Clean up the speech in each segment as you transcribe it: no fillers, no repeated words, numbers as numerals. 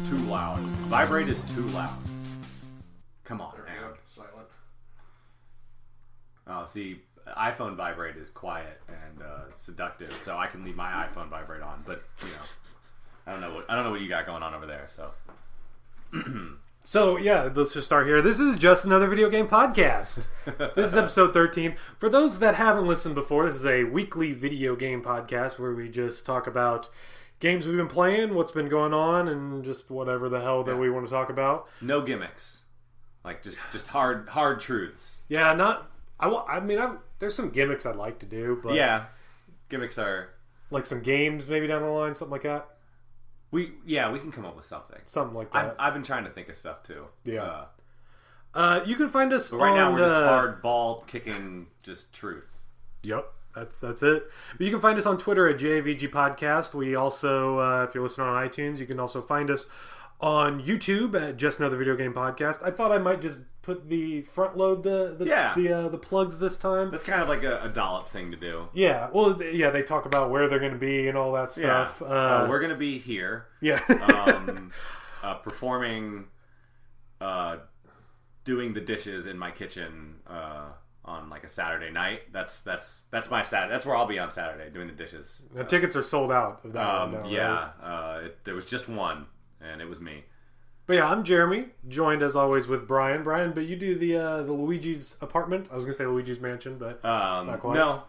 too loud. Vibrate is too loud. Come on, man. Silent. Oh, see, iPhone vibrate is quiet and seductive, so I can leave my iPhone vibrate on. But I don't know what you got going on over there. So, So yeah, let's just start here. This is just another video game podcast. This is episode 13. For those that haven't listened before, this is a weekly video game podcast where we just talk about games we've been playing, what's been going on, and just whatever the hell that we want to talk about. No gimmicks, like just hard truths. Yeah, there's some gimmicks I'd like to do, but yeah, gimmicks are like some games maybe down the line, something like that. We can come up with something. Something like that. I've been trying to think of stuff too. Yeah. You can find us but right now we're just hard ball kicking just truth. Yep. That's it. But you can find us on Twitter at JVG Podcast. We also, if you're listening on iTunes, you can also find us on YouTube at Just Another Video Game Podcast. I thought I might just put the front load the plugs this time. That's kind of like a dollop thing to do. Yeah. Well, yeah, they talk about where they're going to be and all that stuff. Yeah. We're going to be here. Yeah. Performing, doing the dishes in my kitchen on like a Saturday night. That's my Saturday. That's where I'll be on Saturday doing the dishes. The tickets are sold out of that one now, yeah. Right? There was just one, and it was me. But yeah, I'm Jeremy, joined as always with Brian. Brian, but you do the Luigi's apartment. I was gonna say Luigi's mansion, but not quite. No,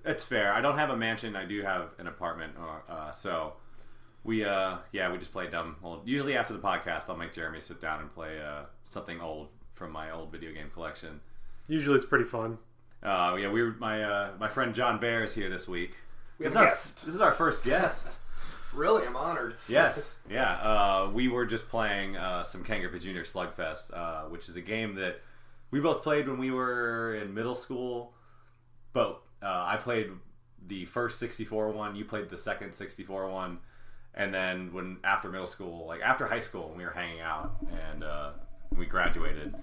it's fair. I don't have a mansion. I do have an apartment. So we just play dumb old. Usually after the podcast, I'll make Jeremy sit down and play something old from my old video game collection. Usually it's pretty fun. My friend John Bear is here this week. We have a guest. This is our first guest. Really, I'm honored. Yes, yeah. We were just playing some Kangaroo Jr. Slugfest, which is a game that we both played when we were in middle school. But I played the first 64 one, you played the second 64 one, and then after middle school, like after high school, when we were hanging out and we graduated,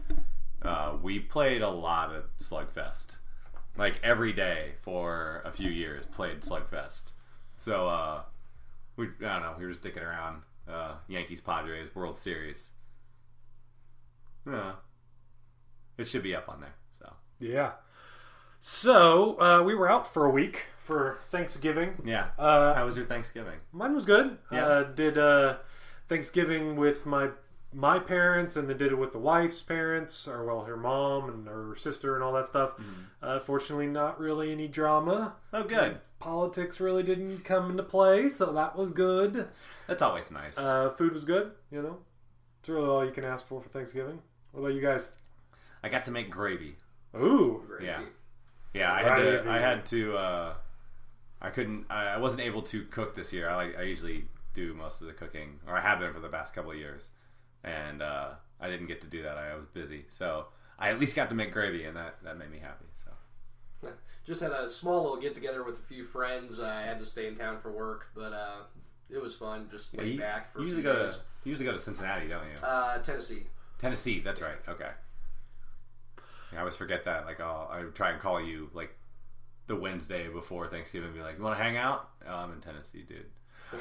we played a lot of Slugfest. Like every day for a few years, played Slugfest. So, we were just dicking around. Yankees, Padres, World Series. It should be up on there. So yeah. So we were out for a week for Thanksgiving. Yeah. How was your Thanksgiving? Mine was good. Yeah. Did Thanksgiving with my parents, and then did it with the wife's parents, or her mom and her sister and all that stuff. Mm-hmm. Fortunately, not really any drama. Oh, good. Politics really didn't come into play, so that was good. That's always nice. Food was good, It's really all you can ask for Thanksgiving. What about you guys? I got to make gravy. Ooh. Gravy. Yeah. I wasn't able to cook this year. I usually do most of the cooking, or I have been for the past couple of years. And I didn't get to do that. I was busy. So I at least got to make gravy, and that made me happy. So Just had a small little get-together with a few friends. I had to stay in town for work, but it was fun. Just laid back for a few days. You usually go to Cincinnati, don't you? Tennessee. Tennessee, that's right. Okay. Yeah, I always forget that. Like, I would try and call you, like, the Wednesday before Thanksgiving and be like, you want to hang out? Oh, I'm in Tennessee, dude.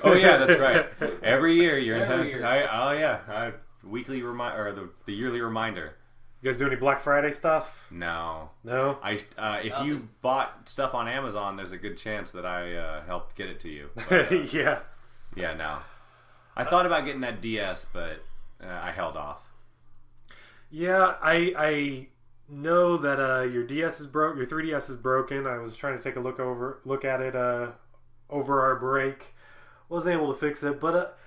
Oh, yeah, that's right. Every year you're in Tennessee. Weekly reminder, or the yearly reminder. You guys do any Black Friday stuff? No. If you bought stuff on Amazon, there's a good chance that I helped get it to you. But, yeah. Yeah, no. I thought about getting that DS, but I held off. Yeah, I know that your DS is broke. Your 3DS is broken. I was trying to take a look at it over our break. Wasn't able to fix it, but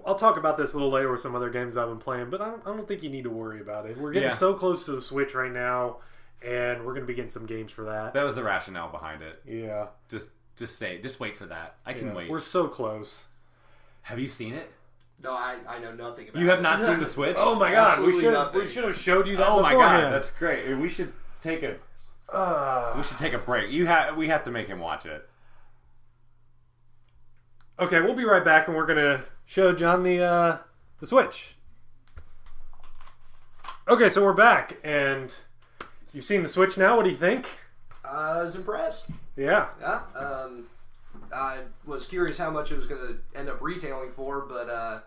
I'll talk about this a little later with some other games I've been playing, but I don't think you need to worry about it. We're getting so close to the Switch right now, and we're going to be getting some games for that. That was the rationale behind it. Yeah. Just wait for that. I can wait. We're so close. Have you seen it? No, I know nothing about it. You have not seen the Switch? Oh my god, we should have showed you that beforehand. Oh my god, that's great. We should take a break. We have to make him watch it. Okay, we'll be right back, and we're gonna show John the Switch. Okay, so we're back, and you've seen the Switch now. What do you think? I was impressed. Yeah. Yeah. I was curious how much it was going to end up retailing for, but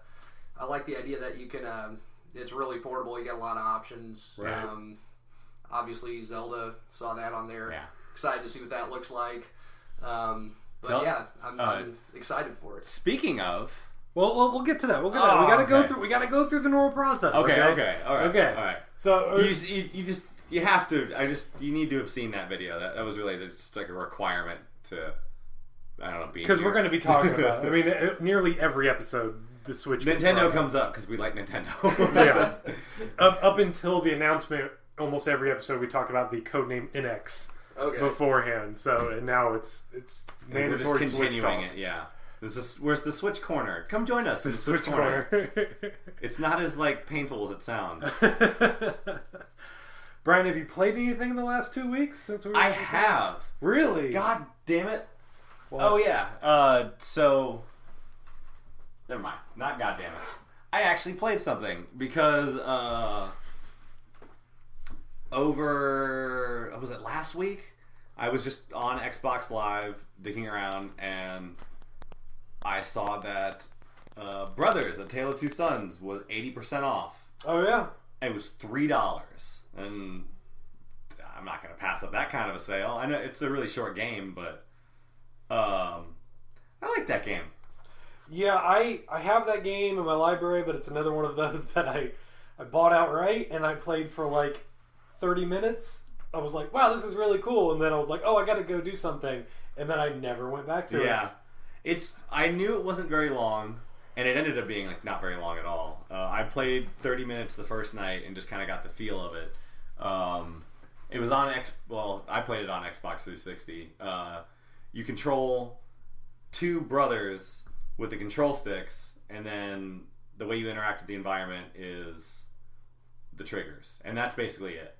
I like the idea that you can. It's really portable. You got a lot of options. Right. Obviously, Zelda saw that on there. Yeah. Excited to see what that looks like. But So, yeah, I'm excited for it. Speaking of, Well, we'll get to that. We'll get to that. We gotta go through. We gotta go through the normal process. okay, all right. So You have to. You need to have seen that video. That was really just like a requirement to. I don't know. Because we're going to be talking about. I mean, nearly every episode, the Switch. Nintendo comes up because we like Nintendo. Yeah. Up until the announcement, almost every episode we talked about the codename NX beforehand. So and now it's mandatory. We're just continuing it. Yeah. Where's the Switch Corner? Come join us in the Switch Corner. It's not as like painful as it sounds. Brian, have you played anything in the last 2 weeks since we? I have. Really? God damn it! What? Oh yeah. So never mind. Not goddamn it. I actually played something because was it last week? I was just on Xbox Live digging around and I saw that Brothers: A Tale of Two Sons was 80% off. Oh yeah. It was $3, and I'm not going to pass up that kind of a sale. I know it's a really short game, but I like that game. Yeah, I have that game in my library, but it's another one of those that I bought outright, and I played for like 30 minutes. I was like, wow, this is really cool. And then I was like, oh, I got to go do something. And then I never went back to it. Yeah. I knew it wasn't very long, and it ended up being like not very long at all. I played 30 minutes the first night and just kind of got the feel of it. It was on I played it on Xbox 360. You control two brothers with the control sticks, and then the way you interact with the environment is the triggers, and that's basically it.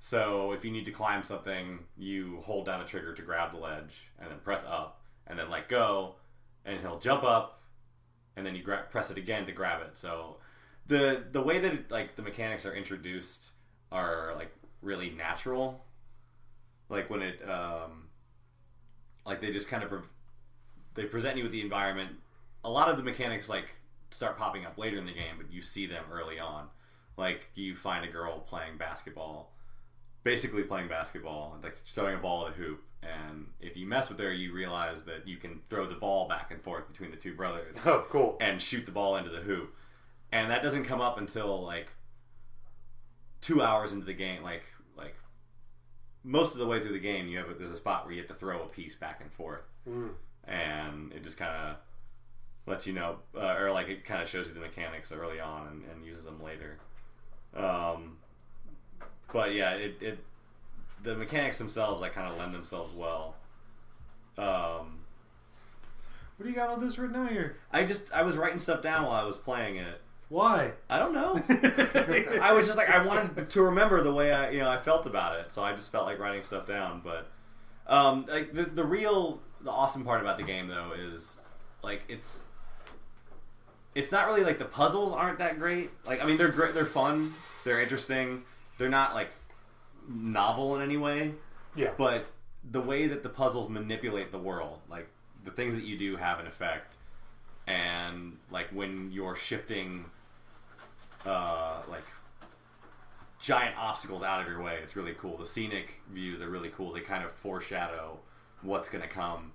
So if you need to climb something, you hold down the trigger to grab the ledge, and then press up, and then let go, and he'll jump up, and then you press it again to grab it. So the way that like the mechanics are introduced are like really natural. Like when it like they just kind of they present you with the environment. A lot of the mechanics like start popping up later in the game, but you see them early on. Like you find a girl playing basketball, basically playing basketball, like throwing a ball at a hoop. And if you mess with her, you realize that you can throw the ball back and forth between the two brothers. Oh, cool. And shoot the ball into the hoop. And that doesn't come up until like 2 hours into the game. Like most of the way through the game, there's a spot where you have to throw a piece back and forth. And it just kind of lets you know, or like it kind of shows you the mechanics early on and uses them later. But yeah, the mechanics themselves like kind of lend themselves well. What do you got on this right now here? I was writing stuff down while I was playing it. Why? I don't know. I was just like, I wanted to remember the way I felt about it, so I just felt like writing stuff down. But like the awesome part about the game though is like it's not really like the puzzles aren't that great. Like I mean they're great, they're fun, they're interesting, they're not like novel in any way. Yeah. But the way that the puzzles manipulate the world, like the things that you do have an effect, and like when you're shifting like giant obstacles out of your way, it's really cool. The scenic views are really cool. They kind of foreshadow what's gonna come.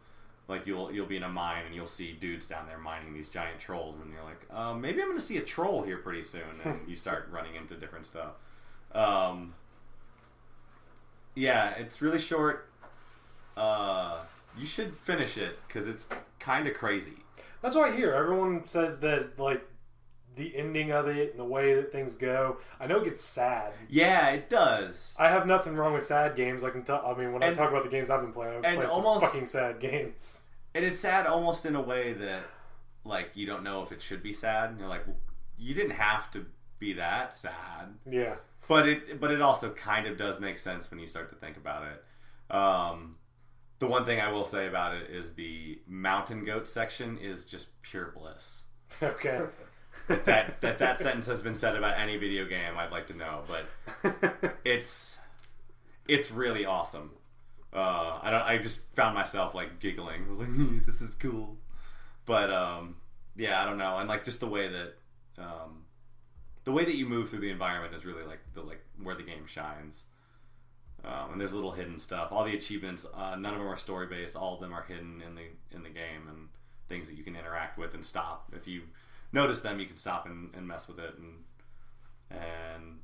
Like you'll be in a mine and you'll see dudes down there mining these giant trolls, and you're like, maybe I'm gonna see a troll here pretty soon, and you start running into different stuff. Yeah, it's really short. You should finish it because it's kind of crazy. That's what I hear. Everyone says that like the ending of it and the way that things go. I know it gets sad. Yeah, it does. I have nothing wrong with sad games. I mean, when I talk about the games I've been playing, I've played some fucking sad games. And it's sad almost in a way that like you don't know if it should be sad. And you're like, you didn't have to be that sad. Yeah. But it also kind of does make sense when you start to think about it. The one thing I will say about it is the mountain goat section is just pure bliss. Okay. If that sentence has been said about any video game, I'd like to know. But it's really awesome. I just found myself like giggling. I was like, this is cool. But yeah, I don't know. And like just the way that the way that you move through the environment is really like where the game shines. And there's little hidden stuff. All the achievements, none of them are story based. All of them are hidden in the game, and things that you can interact with and stop. If you notice them, you can stop and mess with it. And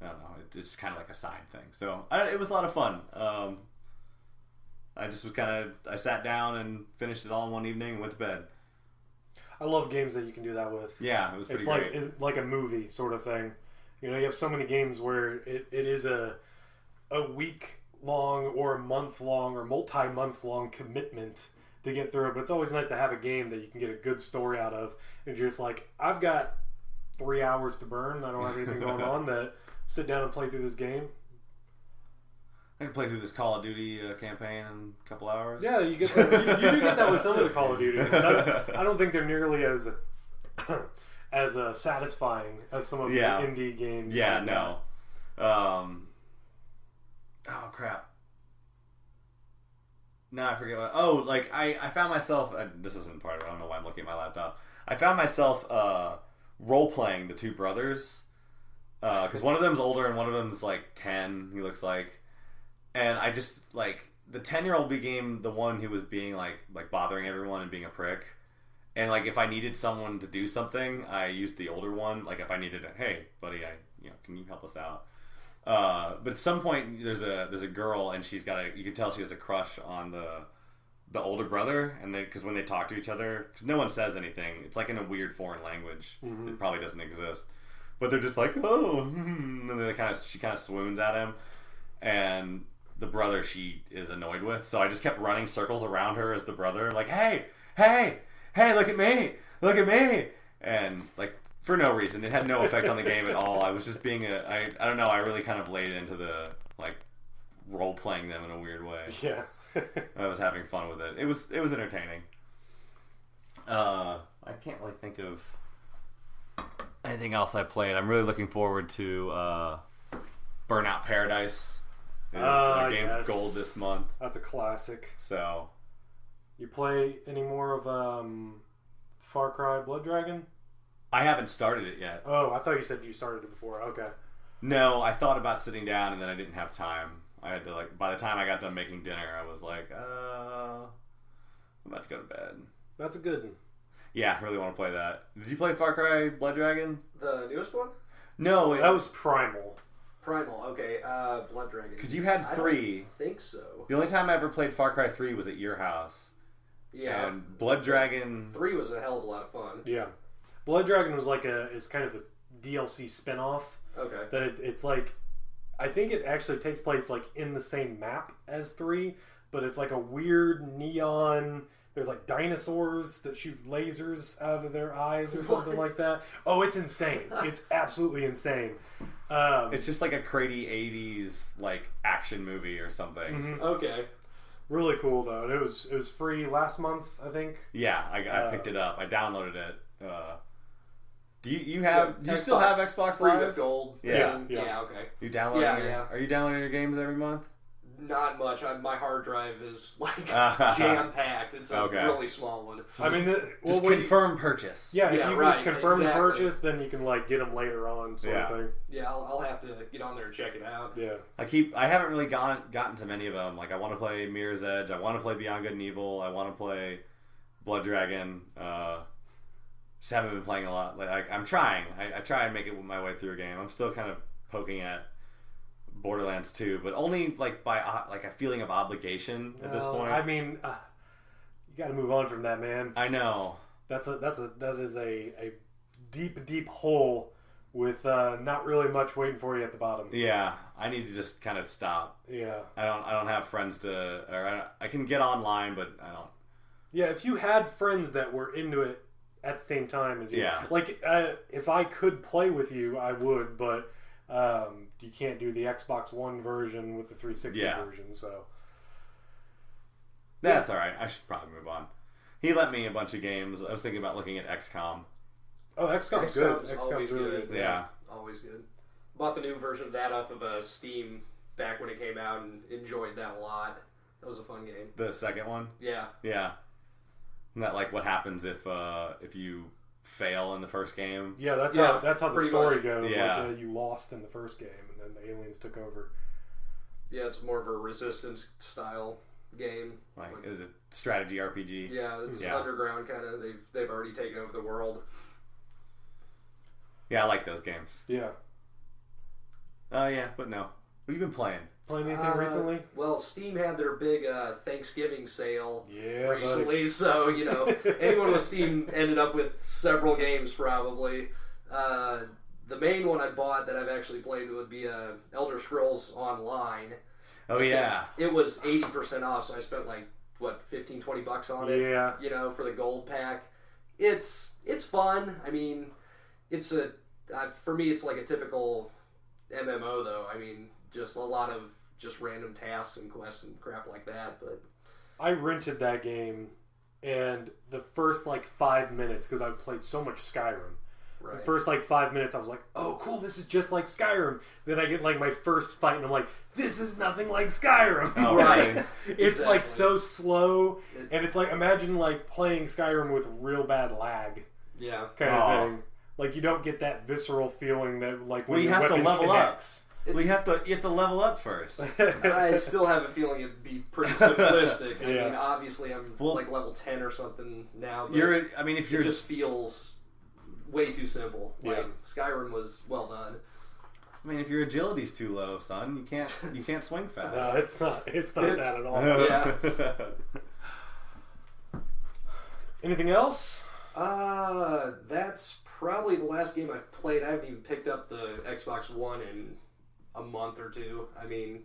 I don't know. It's kind of like a side thing. So it was a lot of fun. I just was I sat down and finished it all in one evening and went to bed. I love games that you can do that with. Yeah, it was pretty great. It's like a movie sort of thing. You know, you have so many games where it is a week long or a month long or multi-month long commitment to get through it, but it's always nice to have a game that you can get a good story out of, and you're just like, I've got 3 hours to burn, I don't have anything going on, that sit down and play through this game. I can play through this Call of Duty campaign in a couple hours. Yeah, you get that. You do get that with some of the Call of Duty. I don't think they're nearly as satisfying as some of the indie games. Yeah, no. Oh crap! No, I forget what. Oh, like I found myself. This isn't part of it. I don't know why I'm looking at my laptop. I found myself role playing the two brothers because one of them's older and one of them's like 10. He looks like. And I just, like, the 10-year-old became the one who was being, like bothering everyone and being a prick. And, like, if I needed someone to do something, I used the older one. Like, if I needed hey, buddy, can you help us out? But at some point, there's a girl, and she's got you can tell she has a crush on the older brother. And because when they talk to each other, because no one says anything, it's like in a weird foreign language. Mm-hmm. It probably doesn't exist. But they're just like, oh, and then she kind of swoons at him. And the brother she is annoyed with, so I just kept running circles around her as the brother, like, hey, look at me, and like for no reason. It had no effect on the game at all. I was just being I don't know. I really kind of laid into the like role playing them in a weird way. Yeah, I was having fun with it. It was entertaining. I can't really think of anything else I played. I'm really looking forward to Burnout Paradise. Games of Gold this month. That's a classic. So, you play any more of Far Cry Blood Dragon? I haven't started it yet. Oh, I thought you said you started it before. Okay. No, I thought about sitting down and then I didn't have time. I had to by the time I got done making dinner, I was like, I'm about to go to bed. That's a good one. Yeah, I really want to play that. Did you play Far Cry Blood Dragon? The newest one? No, that was Primal. Primal, okay. Blood Dragon. Because you had 3. I think so. The only time I ever played Far Cry 3 was at your house. Yeah. And Blood Dragon 3 was a hell of a lot of fun. Yeah. Blood Dragon was is kind of a DLC spin-off. Okay. That it's like, I think it actually takes place like in the same map as 3, but it's like a weird neon. There's like dinosaurs that shoot lasers out of their eyes or something like that. Oh, it's insane. It's absolutely insane. It's just like a crazy 80s like action movie or something. Mm-hmm. Okay. Really cool though. And it was free last month, I think. Yeah, I picked it up. I downloaded it. Do you still have Xbox Live? Free with gold. Yeah. Okay. You downloading? Yeah. Are you downloading your games every month? Not much. My hard drive is like jam packed. It's a really small one. I mean, just confirm purchase. Yeah, if you just confirm the purchase, then you can like get them later on, sort of thing. Yeah, I'll have to get on there and check it out. Yeah, I haven't really gotten to many of them. Like I want to play Mirror's Edge. I want to play Beyond Good and Evil. I want to play Blood Dragon. Just haven't been playing a lot. Like I'm trying. I try and make it my way through a game. I'm still kind of poking at Borderlands 2, but only like by like a feeling of obligation at this point. I mean, you got to move on from that, man. I know that is a deep hole with not really much waiting for you at the bottom. Yeah, I need to just kind of stop. Yeah, I don't have friends I can get online, but I don't. Yeah, if you had friends that were into it at the same time as you, like if I could play with you, I would, but. You can't do the Xbox One version with the 360 version, so that's all right. I should probably move on. He lent me a bunch of games. I was thinking about looking at XCOM. Oh, XCOM's good. XCOM's really good. Yeah, always good. Bought the new version of that off of Steam back when it came out and enjoyed that a lot. That was a fun game. The second one. Yeah. Yeah. Isn't that like what happens if you fail in the first game. Yeah, that's how the story much goes. Yeah. Like, you lost in the first game, and then the aliens took over. Yeah, it's more of a resistance style game. Like a strategy RPG. Yeah, it's underground kind of. They've already taken over the world. Yeah, I like those games. Yeah. Yeah, but no. What have you been playing? Playing anything recently? Well, Steam had their big Thanksgiving sale recently, buddy. so anyone with Steam ended up with several games probably. The main one I bought that I've actually played would be Elder Scrolls Online. Oh yeah, it was 80% off, so I spent like $15-$20 on it. Yeah, for the gold pack. It's fun. I mean, it's for me it's like a typical MMO though. I mean, just a lot of just random tasks and quests and crap like that. But I rented that game, and the first 5 minutes, because I played so much Skyrim. right. The first 5 minutes, I was like, "Oh, cool! This is just like Skyrim." Then I get my first fight, and I'm like, "This is nothing like Skyrim." Oh, right. It's Exactly. so slow, and it's imagine playing Skyrim with real bad lag, Yeah. kind of thing. Like you don't get that visceral feeling that when you your have to weapon level connects. up. You have to level up first. I still have a feeling it'd be pretty simplistic. I Yeah. mean, obviously I'm level 10 or something now. But if you're it just feels way too simple. Yeah. Skyrim was well done. I mean, if your agility's too low, son, you can't swing fast. No, it's not. It's not that at all. Yeah. Anything else? That's probably the last game I've played. I haven't even picked up the Xbox One in a month or two. I mean,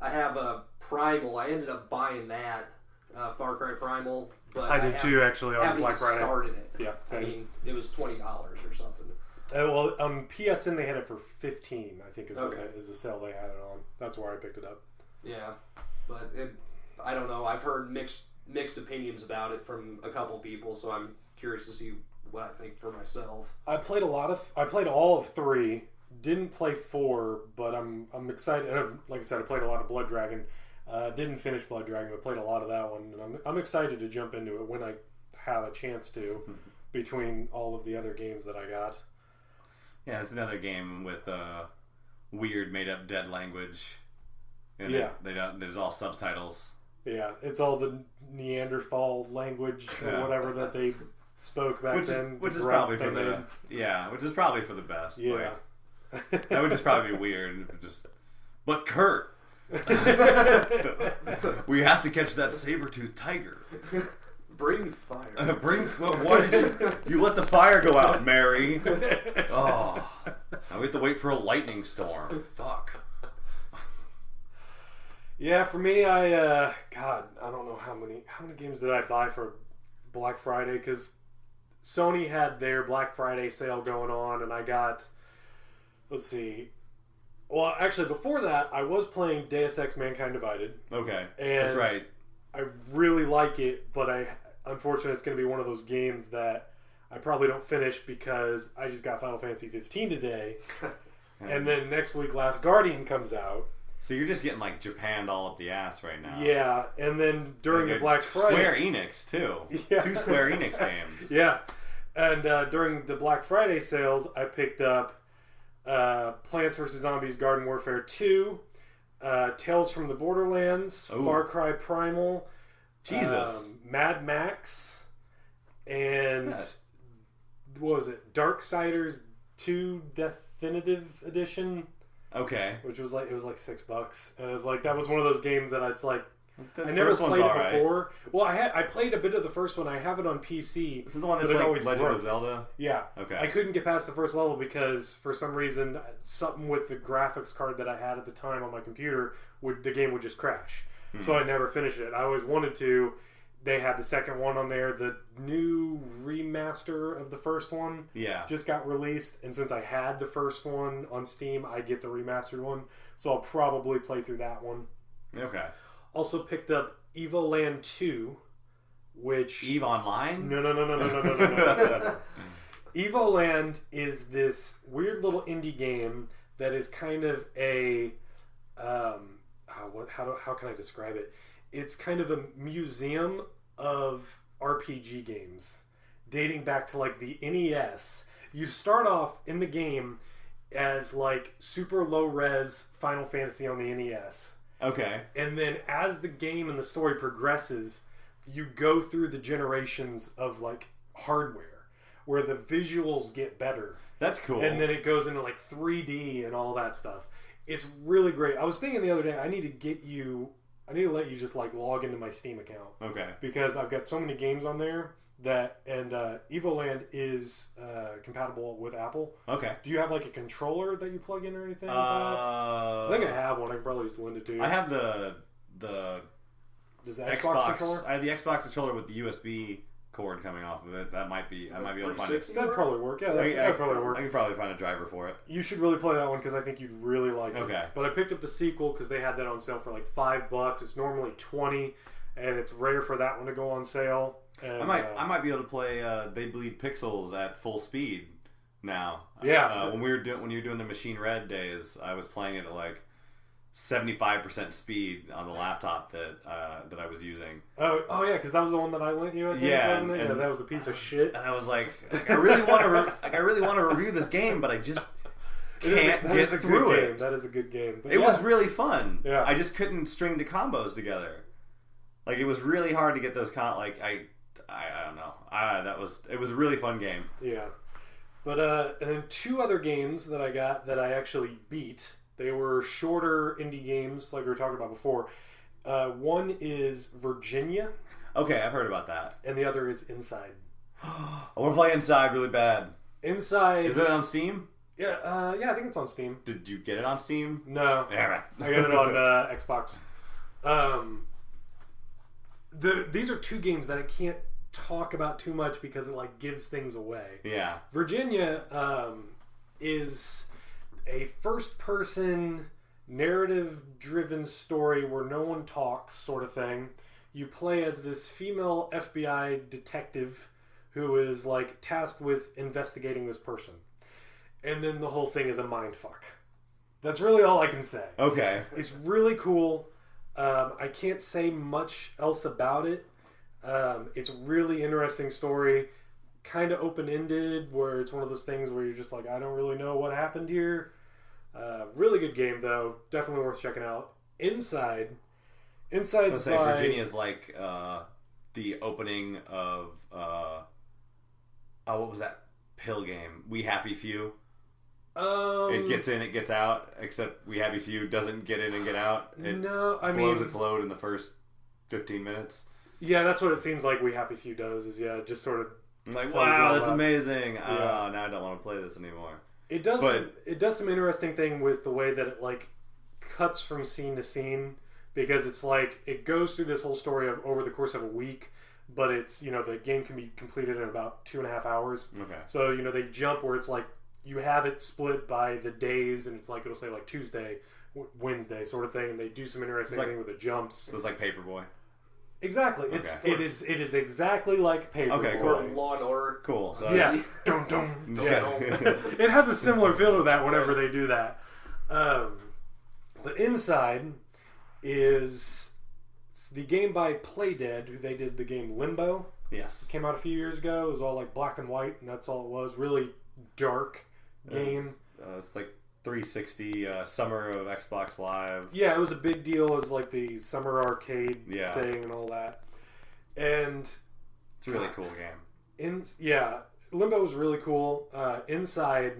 I have a Primal. I ended up buying that, Far Cry Primal. But I did too, actually, on haven't Black even Friday. started it. Yeah, I same. mean, it was $20 or something. PSN they had it for $15. I think is the sale they had it on. That's where I picked it up. Yeah, but I don't know. I've heard mixed opinions about it from a couple people, so I'm curious to see what I think for myself. I played all of 3. Didn't play 4, but I'm excited. And like I said, I played a lot of Blood Dragon. Didn't finish Blood Dragon, but played a lot of that one. And I'm excited to jump into it when I have a chance to, between all of the other games that I got. Yeah, it's another game with weird made-up dead language. And there's all subtitles. Yeah, it's all the Neanderthal language or whatever that they spoke back then. Which is probably for the best. Yeah. That would just probably be weird. But Kurt, we have to catch that saber-toothed tiger. Bring fire. Why did you let the fire go out, Mary? Oh, now we have to wait for a lightning storm. Fuck. Yeah, for me, I don't know how many games did I buy for Black Friday, because Sony had their Black Friday sale going on, and I got, let's see, well, actually before that, I was playing Deus Ex: Mankind Divided. Okay, and that's right. I really like it, but unfortunately, it's going to be one of those games that I probably don't finish because I just got Final Fantasy 15 today, and then next week, Last Guardian comes out. So you're just getting Japan all up the ass right now. Yeah, and then during the Black Friday, Square Enix too. Yeah. 2 Square Enix games. Yeah, and during the Black Friday sales, I picked up Plants vs Zombies: Garden Warfare 2, Tales from the Borderlands, Ooh. Far Cry Primal, Jesus, Mad Max, and what was it? Darksiders 2 Definitive Edition. Okay. Which was it was $6, and it was that was one of those games that it's The I never first one's played it alright. before. Well, I played a bit of the first one. I have it on PC. Isn't the one that's but it like always Legend broke. of Zelda? Yeah. Okay. I couldn't get past the first level because for some reason something with the graphics card that I had at the time on my computer the game would just crash. So I never finished it. I always wanted to. They had the second one on there. The new remaster of the first one just got released. And since I had the first one on Steam, I get the remastered one. So I'll probably play through that one. Okay. Also picked up Evoland 2, which... EVE Online? No. Evoland is this weird little indie game that is kind of a... how can I describe it? It's kind of a museum of RPG games dating back to like the NES. You start off in the game as like super low res Final Fantasy on the NES. Okay. And then as the game and the story progresses, you go through the generations of like hardware where the visuals get better. That's cool. And then it goes into like 3D and all that stuff. It's really great. I was thinking the other day, I need to let you just like log into my Steam account. Okay. Because I've got so many games on there and Evoland is compatible with Apple. Okay. Do you have like a controller that you plug in or anything? I think I have one. I can probably just lend it to you. I have the Does the Xbox controller? I have the Xbox controller with the USB cord coming off of it. I might be able to find it. That'd probably work. Yeah, that'd probably work. I could probably find a driver for it. You should really play that one because I think you'd really like it. Okay. But I picked up the sequel because they had that on sale for like $5. It's normally $20, and it's rare for that one to go on sale. And, I might be able to play They Bleed Pixels at full speed now. Yeah. When you were doing the Machine Red days, I was playing it at like 75% speed on the laptop that I was using. Oh yeah, because that was the one that I lent you. I think, wasn't it? And that was a piece of shit. And I was like I really want to review this game, but I just can't get through it. That is a good game. But it was really fun. Yeah. I just couldn't string the combos together. Like it was really hard to get those I don't know. It was a really fun game. Yeah. But and then two other games that I got that I actually beat. They were shorter indie games, like we were talking about before. One is Virginia. Okay, I've heard about that. And the other is Inside. I want to play Inside really bad. Inside. Is it on Steam? Yeah, I think it's on Steam. Did you get it on Steam? No. Yeah. I got it on Xbox. These are two games that I can't talk about too much because it like gives things away. Yeah. Virginia is a first-person, narrative-driven story where no one talks, sort of thing. You play as this female FBI detective who is like tasked with investigating this person, and then the whole thing is a mindfuck. That's really all I can say. Okay. It's really cool. I can't say much else about it. It's a really interesting story. Kind of open-ended, where it's one of those things where you're just like, I don't really know what happened here. Really good game, though. Definitely worth checking out. Inside's by... Virginia's like the opening of what was that pill game? We Happy Few. It gets in, it gets out. Except We Happy Few doesn't get in and get out. It blows its load in the first 15 minutes. Yeah, that's what it seems like We Happy Few does. Is just sort of. I'm like, wow, that's amazing. Yeah. Now I don't want to play this anymore. It does some interesting thing with the way that it like cuts from scene to scene, because it's like it goes through this whole story of over the course of a week, but it's the game can be completed in about 2.5 hours. Okay. So they jump where it's like you have it split by the days, and it's like it'll say like Tuesday, Wednesday sort of thing, and they do some interesting thing with the jumps. So it's like Paperboy. Exactly. Okay. It is exactly like Paperboy. Okay, cool. Or Law and Order. Cool. So yeah. Dum dum. It has a similar feel to that whenever they do that. But Inside is the game by Playdead, who they did the game Limbo. Yes. It came out a few years ago. It was all like black and white, and that's all it was. Really dark game. It's like 360 summer of Xbox Live. Yeah, it was a big deal as like the summer arcade thing and all that. And it's a really cool game. Limbo was really cool. Inside,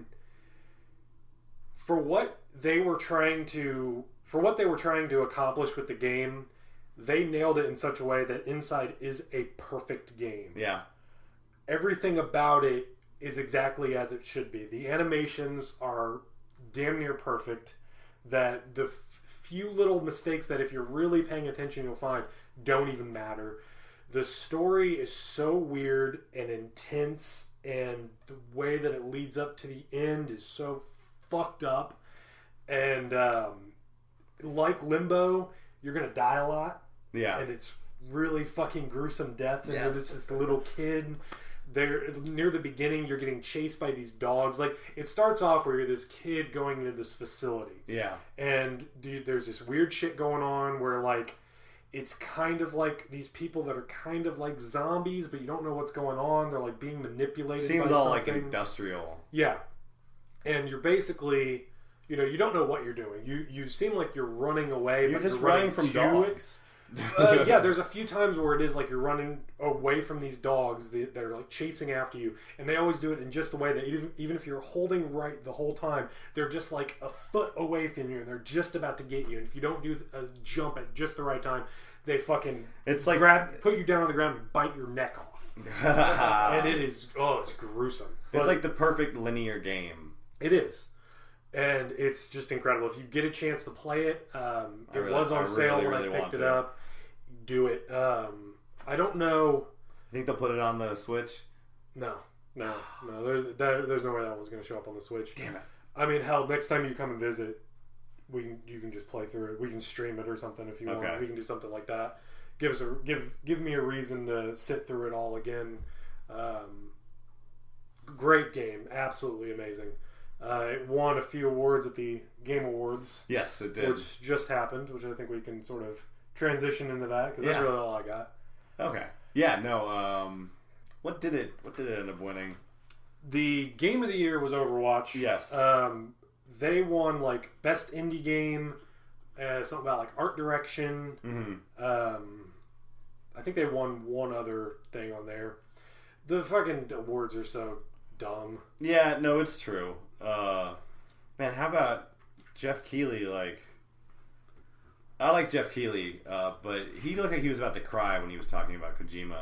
for what they were trying to accomplish with the game, they nailed it in such a way that Inside is a perfect game. Yeah. Everything about it is exactly as it should be. The animations are damn near perfect. That the few little mistakes that if you're really paying attention you'll find don't even matter. The story is so weird and intense, and the way that it leads up to the end is so fucked up. And like Limbo, you're gonna die a lot. Yeah. And it's really fucking gruesome deaths. And Yes. it's this little kid. There, near the beginning, you're getting chased by these dogs. Like, it starts off where you're this kid going into this facility. Yeah. And there's this weird shit going on where, like, it's kind of like these people that are kind of like zombies, but you don't know what's going on. They're like being manipulated. Seems by all something. like industrial. Yeah, and you're basically, you don't know what you're doing. You seem like you're running away. You're but just you're running from dogs. Yeah, there's a few times where it is like you're running away from these dogs that are like chasing after you, and they always do it in just a way that even if you're holding right the whole time, they're just like a foot away from you, and they're just about to get you. And if you don't do a jump at just the right time, they fucking put you down on the ground and bite your neck off. And it is it's gruesome. It's like the perfect linear game. It is. And it's just incredible. If you get a chance to play it, it was on sale when I picked it up. Do it. I don't know. You think they'll put it on the Switch? No. There's no way that one's going to show up on the Switch. Damn it. I mean, hell, next time you come and visit, you can just play through it. We can stream it or something if you want. We can do something like that. Give me a reason to sit through it all again. Great game, absolutely amazing. It won a few awards at the Game Awards. Yes, it did. Which just happened, which I think we can sort of transition into that, because that's really all I got. Okay. Yeah, no, what did it end up winning? The Game of the Year was Overwatch. Yes. They won, like, Best Indie Game, something about, like, Art Direction. Mm-hmm. I think they won one other thing on there. The fucking awards are so dumb. Yeah, no, it's true. Man, how about Jeff Keighley? Like, I like Jeff Keighley, but he looked like he was about to cry when he was talking about Kojima.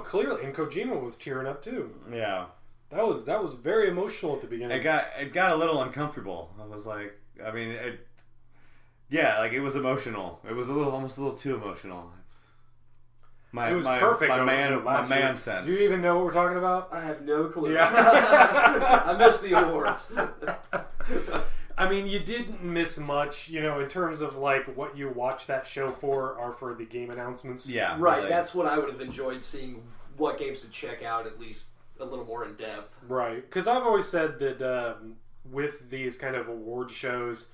Clearly, and Kojima was tearing up too. Yeah, that was very emotional at the beginning. It got a little uncomfortable. I was like, it was emotional. It was almost a little too emotional. It was perfect. My man sense. Do you even know what we're talking about? I have no clue. Yeah. I missed the awards. I mean, you didn't miss much, in terms of like what you watch that show for are for the game announcements. Yeah, right. Really. That's what I would have enjoyed seeing. What games to check out at least a little more in depth. Right, because I've always said that with these kind of award shows.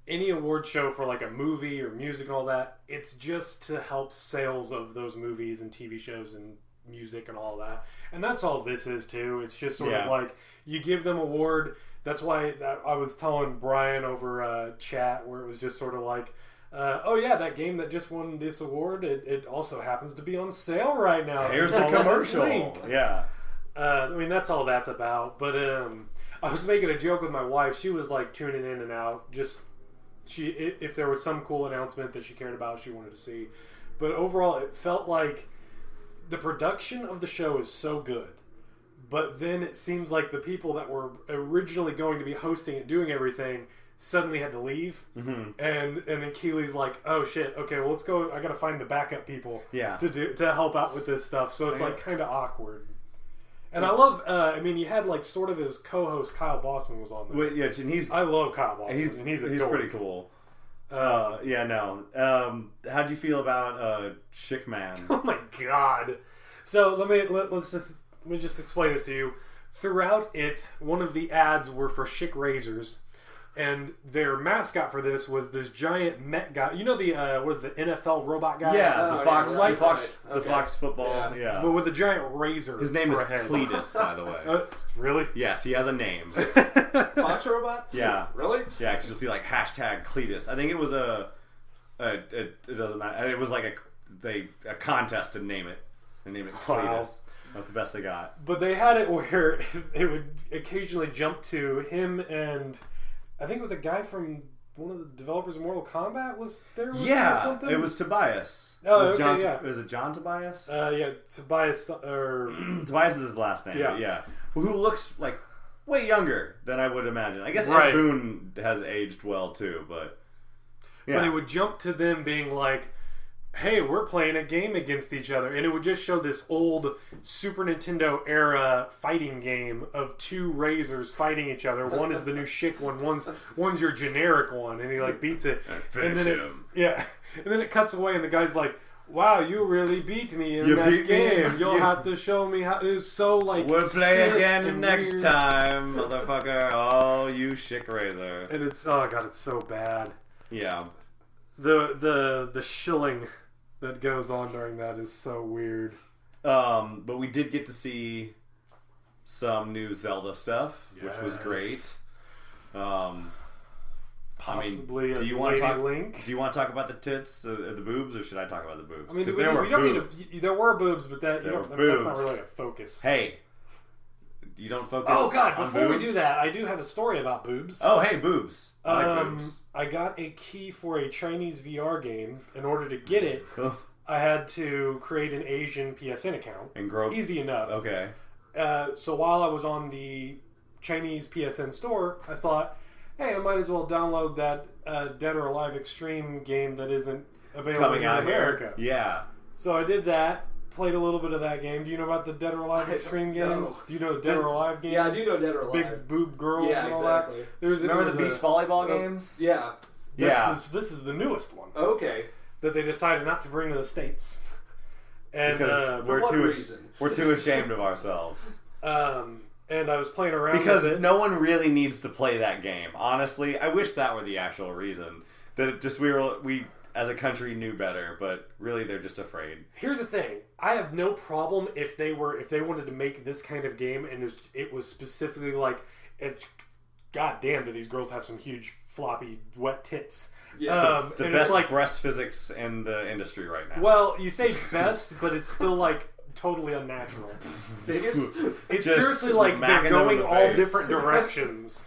Any award show for like a movie or music and all that, it's just to help sales of those movies and TV shows and music and all that. And that's all this is too. It's just sort of like you give them award. That's why I was telling Brian over chat where it was just sort of like, that game that just won this award, it also happens to be on sale right now. Here's the commercial. Yeah. I mean, that's all that's about. But I was making a joke with my wife. She was like tuning in and out, just if there was some cool announcement that she cared about, she wanted to see. But overall, it felt like the production of the show is so good. But then it seems like the people that were originally going to be hosting and doing everything suddenly had to leave. Mm-hmm. And then Keeley's like, oh shit, okay, well let's go. I got to find the backup people to help out with this stuff. So it's like kind of awkward. And I love, you had like sort of his co-host Kyle Bossman was on there. And I love Kyle Bossman. He's pretty cool. How'd you feel about Chick Man? Oh my god! So let me just explain this to you. Throughout it, one of the ads were for Schick razors, and their mascot for this was this giant Met guy. You know the the NFL robot guy? Yeah, the Fox football. Yeah. But with a giant razor. His name is Cletus, by the way. Really? Yes, he has a name. Fox robot? Yeah. Really? Yeah, because you'll see like hashtag Cletus. I think it was it doesn't matter. It was like a contest to name it. They named it Cletus. Wow. That's the best they got. But they had it where it would occasionally jump to him and I think it was a guy from one of the developers of Mortal Kombat was there with something? It was Tobias. Oh, Was it John Tobias? Tobias. Tobias is his last name. Yeah. Who looks like way younger than I would imagine. I guess Ed Boon has aged well too, but... Yeah. But it would jump to them being like, hey, we're playing a game against each other. And it would just show this old Super Nintendo era fighting game of two razors fighting each other. One is the new Schick one. One's your generic one. And he like beats it. And then him. And then it cuts away and the guy's like, wow, you really beat me in that game. You'll have to show me how. It's so like. We'll play again next time, motherfucker. Oh, you Schick razor. And it's, oh god, it's so bad. Yeah. The shilling that goes on during that is so weird. But we did get to see some new Zelda stuff, which was great. Possibly do you want to talk? Link? Do you want to talk about the tits, the boobs, or should I talk about the boobs? I mean, there were boobs. There were boobs, but that's not really a focus. Hey, you don't focus. Oh God! On Before boobs? we do that, I do have a story about boobs. Oh, hey, boobs. I like boobs. I got a key for a Chinese VR game. In order to get it, I had to create an Asian PSN account. And grow. Easy enough. Okay. So while I was on the Chinese PSN store, I thought, hey, I might as well download that Dead or Alive Extreme game that isn't available Coming out in America. Here. Yeah. So I did that. Played a little bit of that game. Do you know about the Dead or Alive Extreme games? No. Do you know the Dead or Alive games? Yeah, I do know Dead or Alive. Big boob girls Yeah, and all exactly. that. Remember the beach volleyball games? Yeah. This is the newest one. Okay. That they decided not to bring to the States. And Because we're too ashamed of ourselves. And I was playing around because with it. No one really needs to play that game. Honestly, I wish that were the actual reason. That it just we as a country knew better, but really they're just afraid. Here's the thing: I have no problem if they wanted to make this kind of game, and it was specifically like, it's goddamn, do these girls have some huge floppy wet tits? Yeah, the and best it's like, breast physics in the industry right now. Well, you say best, but it's still like totally unnatural. Biggest? It's seriously like they're going all different directions.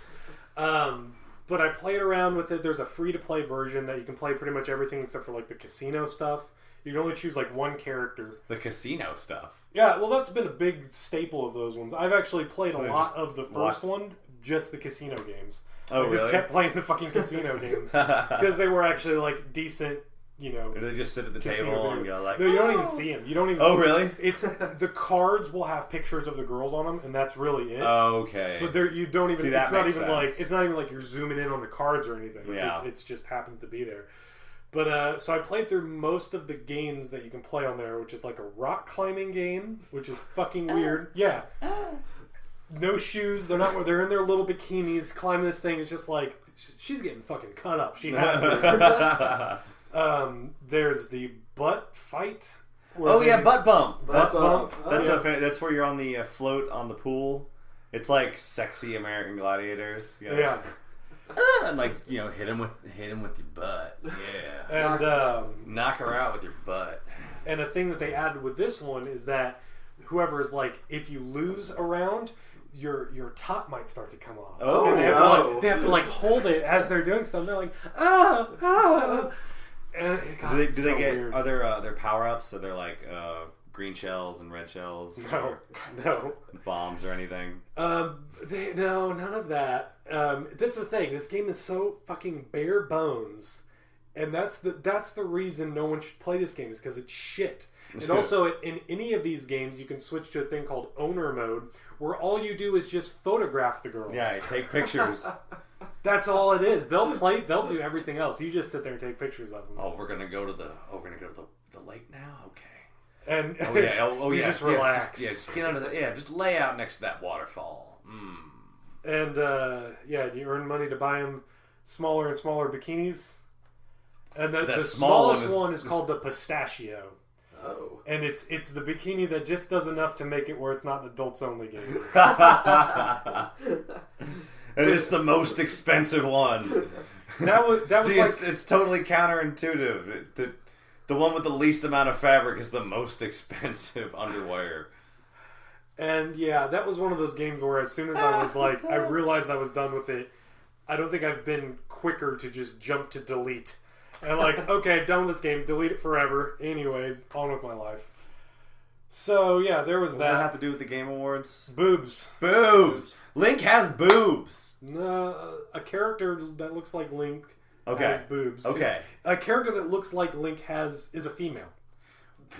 But I played around with it. There's a free-to-play version that you can play pretty much everything except for like the casino stuff. You can only choose like one character. The casino stuff. Yeah, well, that's been a big staple of those ones. I've actually played a lot of the first one, just the casino games. Oh, I just really? kept playing the fucking casino games because they were actually like decent. You know, do they just sit at the table and go like? No, you don't even see them. You don't even. Oh, see really? Them. It's the cards will have pictures of the girls on them, and that's really it. Okay. But there, you don't even. See, it's not even sense. like it's not even like you're zooming in on the cards or anything. Yeah. It's just happened to be there. But so I played through most of the games that you can play on there, which is like a rock climbing game, which is fucking weird. Yeah. No shoes. They're in their little bikinis climbing this thing. It's just like she's getting fucking cut up. She has to. There's the butt fight. Butt bump. Butt bump. That's where you're on the float on the pool. It's like sexy American Gladiators. Yeah. And like hit him with your butt. Yeah. And knock her out with your butt. And a thing that they added with this one is that whoever is like, if you lose a round, your top might start to come off. Oh, and they have to like hold it as they're doing stuff. They're like, And God, do they get weird. Are there power ups? So they're like green shells and red shells? No bombs or anything. No, none of that. That's the thing. This game is so fucking bare bones, and that's the reason no one should play this game is because it's shit. And also, in any of these games, you can switch to a thing called owner mode, where all you do is just photograph the girls. Yeah, take pictures. That's all it is. They'll do everything else. You just sit there and take pictures of them. Oh, we're gonna go to the lake now. Okay. And you just relax. Just get under just lay out next to that waterfall. And you earn money to buy them smaller and smaller bikinis. And the smallest one is called the pistachio. Oh. And it's the bikini that just does enough to make it where it's not an adults only game. And it's the most expensive one. That was See, like it's totally counterintuitive. The one with the least amount of fabric is the most expensive underwear. And yeah, that was one of those games where as soon as I was like, I realized I was done with it. I don't think I've been quicker to just jump to delete. And like, okay, done with this game, delete it forever. Anyways, on with my life. So yeah, there was What that. does that have to do with the Game Awards? Boobs. Link has boobs. No, a character that looks like Link has boobs. Okay. A character that looks like Link is a female.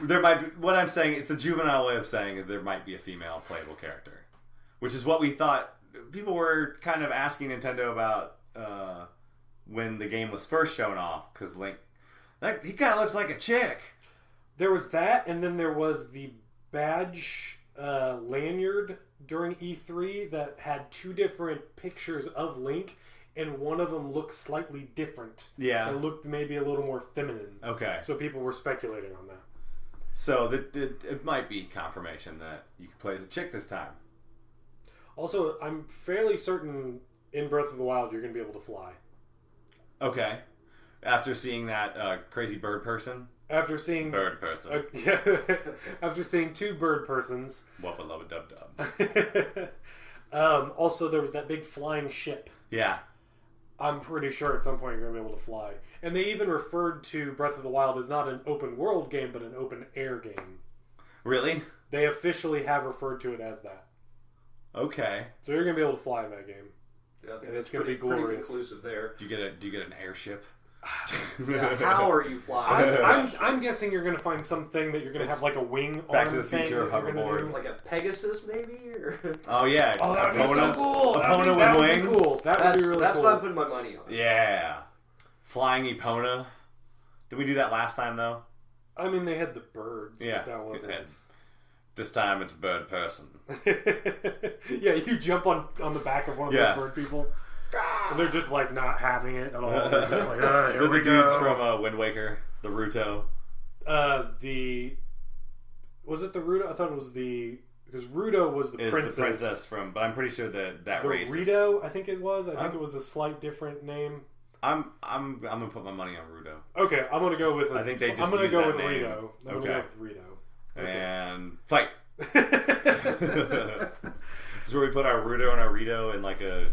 There might be, what I'm saying, it's a juvenile way of saying that there might be a female playable character. Which is what we thought. People were kind of asking Nintendo about when the game was first shown off. Because Link, he kind of looks like a chick. There was that, and then there was the badge lanyard during E3 that had two different pictures of Link and one of them looked slightly different. Yeah. It looked maybe a little more feminine. Okay. So people were speculating on that. So it might be confirmation that you can play as a chick this time. Also, I'm fairly certain in Breath of the Wild you're going to be able to fly. Okay. After seeing that crazy bird person. After seeing Bird person. Yeah. After seeing two bird persons. Wubba lubba dub dub. Also, there was that big flying ship. Yeah. I'm pretty sure at some point you're going to be able to fly. And they even referred to Breath of the Wild as not an open world game, but an open air game. Really? They officially have referred to it as that. Okay. So you're going to be able to fly in that game. Yeah, I think And it's it's going to be pretty glorious. conclusive there. Do you get an airship? Yeah, how are you flying? I'm guessing you're going to find something that you're going to have like a wing Back arm to the thing Future that you're gonna hoverboard. do. Like a Pegasus, maybe? Or... Oh yeah. Oh, that would be so Epona- cool. Epona That with would be wings. cool. That would be really That's cool. what I'm putting my money on. Yeah. Flying Epona. Did we do that last time though? I mean, they had the birds. Yeah. But that wasn't. This time it's bird person. Yeah, you jump on the back of one of Yeah. those bird people. And they're just like not having it at all. They're just like, here They're we the go. dudes from Wind Waker, the Ruto. Was it the Ruto? I thought it was because Ruto was the Is princess. the princess from, but I'm pretty sure that The race. Rito, I think it was. I think it was a slight different name. I'm gonna put my money on Ruto. Okay, I'm gonna go with. I think they just I'm gonna use go that with name. Rito. I'm Okay. gonna go with Rito. Okay. And fight. This is where we put our Ruto and our Rito in like a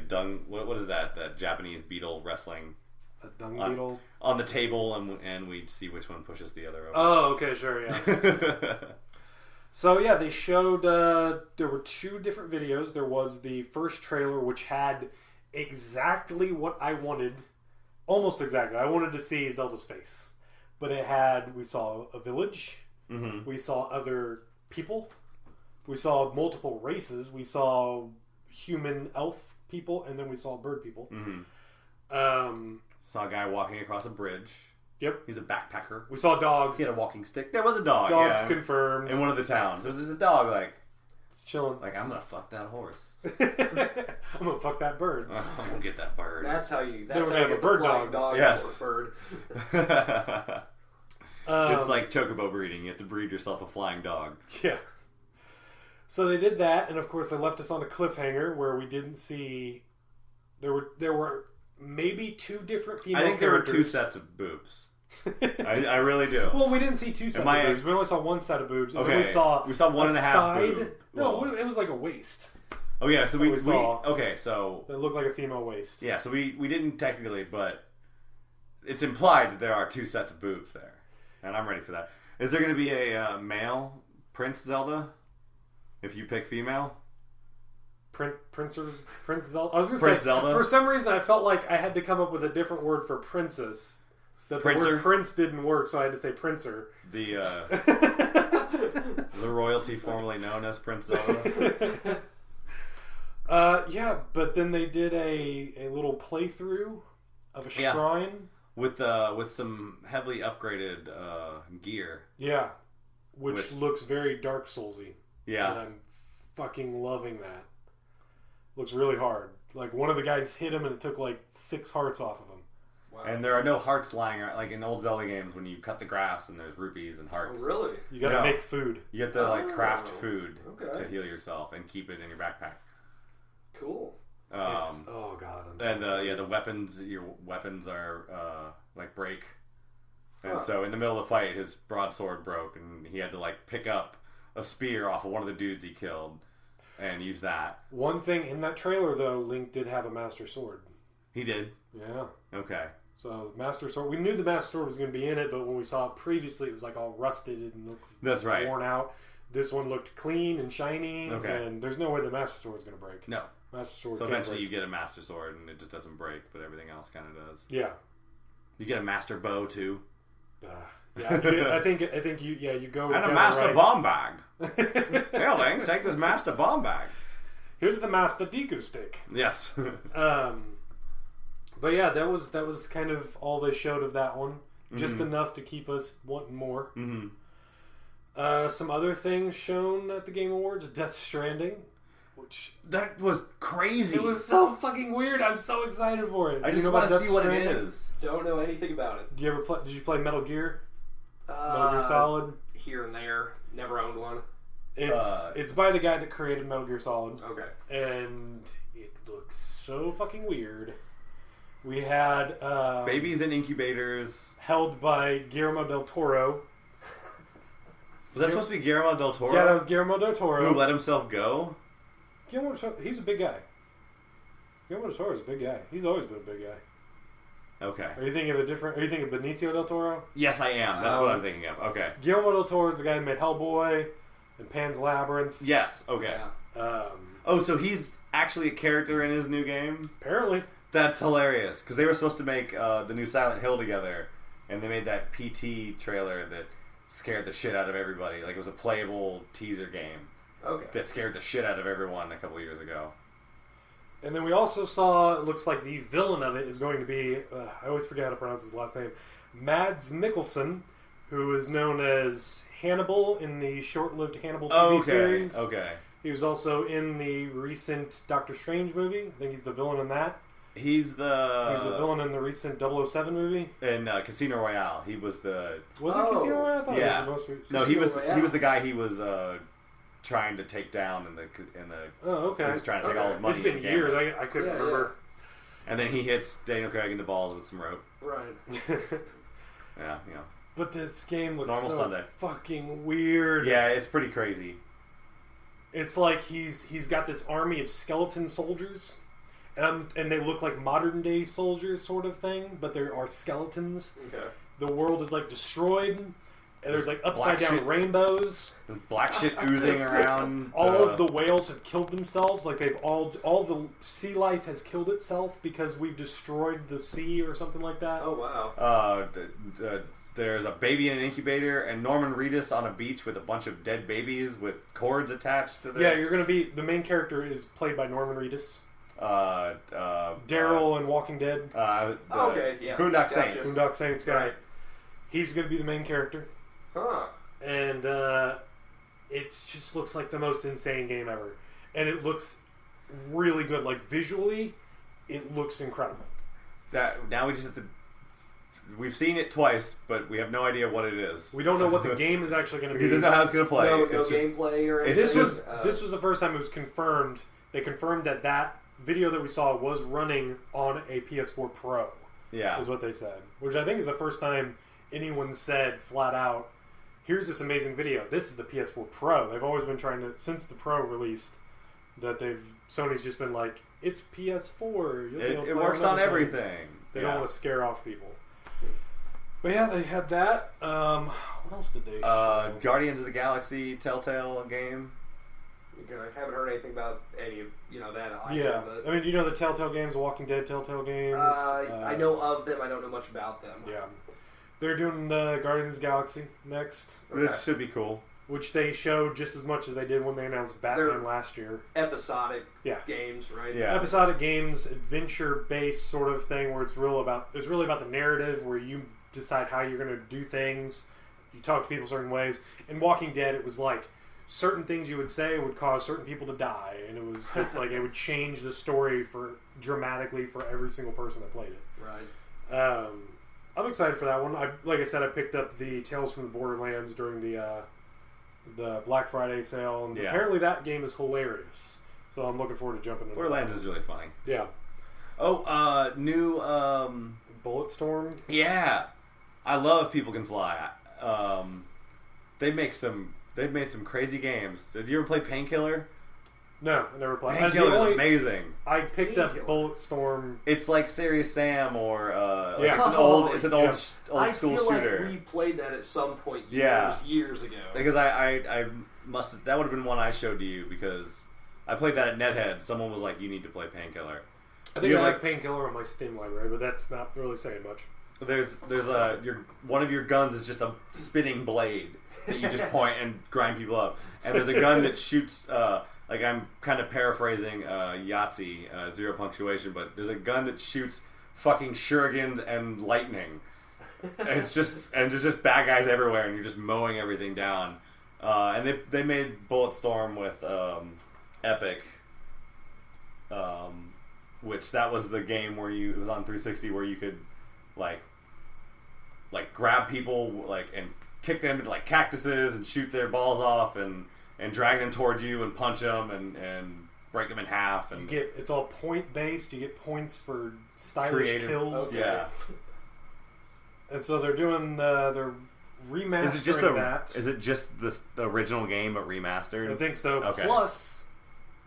dung. What is that? That Japanese beetle wrestling A dung beetle. on the table, and we'd see which one pushes the other over. Oh, okay, sure, yeah. So yeah, they showed. There were two different videos. There was the first trailer, which had exactly what I wanted, almost exactly. I wanted to see Zelda's face, but it had. We saw a village. Mm-hmm. We saw other people. We saw multiple races. We saw human elf people, and then we saw bird people. Mm-hmm. Saw a guy walking across a bridge. Yep. He's a backpacker. We saw a dog. He had a walking stick. There was a dog. Dog's yeah. confirmed. In one of the towns. There was just a dog It's chilling. like, I'm gonna fuck that horse. I'm gonna fuck that bird. I'm gonna get that bird. That's how you. Then That's we're how gonna you have get a the bird flying dog. Yes. or bird. It's like chocobo breeding. You have to breed yourself a flying dog. Yeah. So they did that, and of course they left us on a cliffhanger where we didn't see. There were maybe two different female. I think there were two characters. sets of boobs. I really do. Well, we didn't see two sets Am of I- boobs. We only saw one set of boobs. And Okay. then We saw one a and a half side. boob. No, Well- it was like a waist. Oh yeah, so we we saw. okay, so That looked like a female waist. yeah, so we didn't technically, but it's implied that there are two sets of boobs there, and I'm ready for that. Is there going to be a male Prince Zelda if you pick female? Prince Zelda. I was gonna Prince say Zelda? for some reason I felt like I had to come up with a different word for princess. That the Princer? word prince didn't work, so I had to say princer. The the royalty formerly known as Prince Zelda. Yeah, but then they did a little playthrough of a Yeah. shrine. with some heavily upgraded gear. Yeah, which Which- looks very Dark Soulsy. And Yeah. I'm fucking loving that. Looks really hard. Like one of the guys hit him and it took like 6 hearts off of him. Wow. And there are no hearts lying around, like in old Zelda games when you cut the grass and there's rupees and Oh, hearts. really? You gotta No. make food. You have to like craft Oh, food okay. to heal yourself and keep it in your backpack. Cool. Oh god, I'm so And excited. the weapons, your weapons are like break. And Huh. so in the middle of the fight, his broadsword broke, and he had to like pick up a spear off of one of the dudes he killed and use that. One thing in that trailer though, Link did have a Master Sword. He did. Yeah. Okay. So Master Sword, we knew the Master Sword was going to be in it, but when we saw it previously, it was like all rusted and looked That's right. worn out. This one looked clean and shiny, Okay. and there's no way the Master Sword is going to break. No. Master Sword. So can't eventually break. you get a master sword and it just doesn't break, but everything else kind of does. Yeah. You get a master bow too. Yeah. I think you go And a down master the right. bomb bag. Hey, Link, take this master bomb bag. Here's the Master Deku stick. Yes. But yeah, that was kind of all they showed of that one. Just Mhm. enough to keep us wanting more. hmm Some other things shown at the Game Awards. Death Stranding. Which That was crazy. it was so fucking weird. I'm so excited for it. I just know want about to see Death what it Stranding? is. Don't know anything about it. Did you play Metal Gear? Metal Gear Solid. Here and there. Never owned one. It's by the guy that created Metal Gear Solid. Okay. And it looks so fucking weird. We had Babies in incubators. held by Guillermo del Toro. Was that supposed to be Guillermo del Toro? Yeah, that was Guillermo del Toro. Who let himself go? Guillermo del Toro, he's a big guy. Guillermo del Toro is a big guy. He's always been a big guy. Okay. Are you thinking of Are you thinking of Benicio del Toro? Yes, I am. That's what I'm thinking of. Okay. Guillermo del Toro is the guy who made Hellboy and Pan's Labyrinth. Yes. Okay. Yeah. Oh, so he's actually a character in his new game? Apparently. That's hilarious. Because they were supposed to make the new Silent Hill together, and they made that PT trailer that scared the shit out of everybody. Like, it was a playable teaser game Okay. that scared the shit out of everyone a couple years ago. And then we also saw, it looks like the villain of it is going to be, I always forget how to pronounce his last name, Mads Mikkelsen, who is known as Hannibal in the short-lived Hannibal TV series. Okay. He was also in the recent Doctor Strange movie. I think he's the villain in that. He's the... He was a villain in the recent 007 movie. In Casino Royale. He was the... Was it Casino Royale? I thought Yeah. it was the most recent. No, he was Royale. he was the guy he was trying to take down in the Oh, okay. he was trying to take all his money. It's been and years. gamble. I couldn't Yeah, remember. And then he hits Daniel Craig in the balls with some rope. Right. Yeah, you know. But this game looks Normal so Sunday. fucking weird. Yeah, it's pretty crazy. It's like he's got this army of skeleton soldiers, and they look like modern day soldiers, sort of thing. But there are skeletons. Okay. The world is like destroyed, and there's like upside down shit. rainbows. There's black shit oozing around. All of the whales have killed themselves. Like they've all the sea life has killed itself because we've destroyed the sea or something like that. Oh wow. There's a baby in an incubator, and Norman Reedus on a beach with a bunch of dead babies with cords attached to them. Yeah, you're gonna be the main character is played by Norman Reedus. Daryl in Walking Dead. Okay, yeah. Boondock Gotcha. Saints. Boondock Saints guy. Right. He's gonna be the main character. Huh. And it just looks like the most insane game ever. And it looks really good. Like visually, it looks incredible. Now we just have to. We've seen it twice, but we have no idea what it is. We don't know what the game is actually going to be. We just know how it's going to play. No It's just- gameplay or anything. This was the first time it was confirmed. They confirmed that video that we saw was running on a PS4 Pro. Yeah. Is what they said. Which I think is the first time anyone said flat out, here's this amazing video. This is the PS4 Pro. They've always been trying to, since the Pro released, that Sony's just been like, it's PS4. You'll be able to It play works on everything. everything. They don't want to scare off people. But yeah, they had that. What else did they show? Guardians of the Galaxy Telltale game. Okay, I haven't heard anything about any of that. Yeah. But, I mean, you know the Telltale games, the Walking Dead Telltale games. I know of them. I don't know much about them. Yeah. They're doing Guardians of the Galaxy next, Okay. This should be cool. which they showed just as much as they did when they announced Batman They're- last year. Episodic Yeah. games, right? Yeah. Episodic games, adventure-based sort of thing, where it's really about the narrative, where you decide how you're going to do things. You talk to people certain ways. In Walking Dead, it was like certain things you would say would cause certain people to die, and it was just like it would change the story dramatically for every single person that played it. Right. I'm excited for that one. Like I said, I picked up the Tales from the Borderlands during the Black Friday sale, and Yeah. apparently that game is hilarious. So I'm looking forward to jumping into Borderlands that. is really funny. Yeah. Oh, new. Bulletstorm. Yeah, I love People Can Fly. They've made some crazy games. Did you ever play Painkiller? No, I never played. Painkiller is amazing. I picked up Painkiller. Bulletstorm. It's like Serious Sam or Yeah. it's an old school I feel shooter. like we played that at some point Yeah. years ago. Because I must that would have been one I showed to you because I played that at Nethead. Someone was like, "You need to play Painkiller." I think You I have like Painkiller on my Steam library, but that's not really saying much. There's one of your guns is just a spinning blade that you just point and grind people up, and there's a gun that shoots. Like I'm kind of paraphrasing Yahtzee, zero punctuation, but there's a gun that shoots fucking shurikens and lightning. And there's just bad guys everywhere, and you're just mowing everything down. And they made Bulletstorm with Epic, which that was the game where it was on 360 where you could like grab people and kick them into like cactuses and shoot their balls off and drag them towards you and punch them and break them in half. And it's all point based. You get points for stylish creative kills. Okay. Yeah. And so they're doing they're remastering that. Is it just the original game but remastered? I think so. Okay. Plus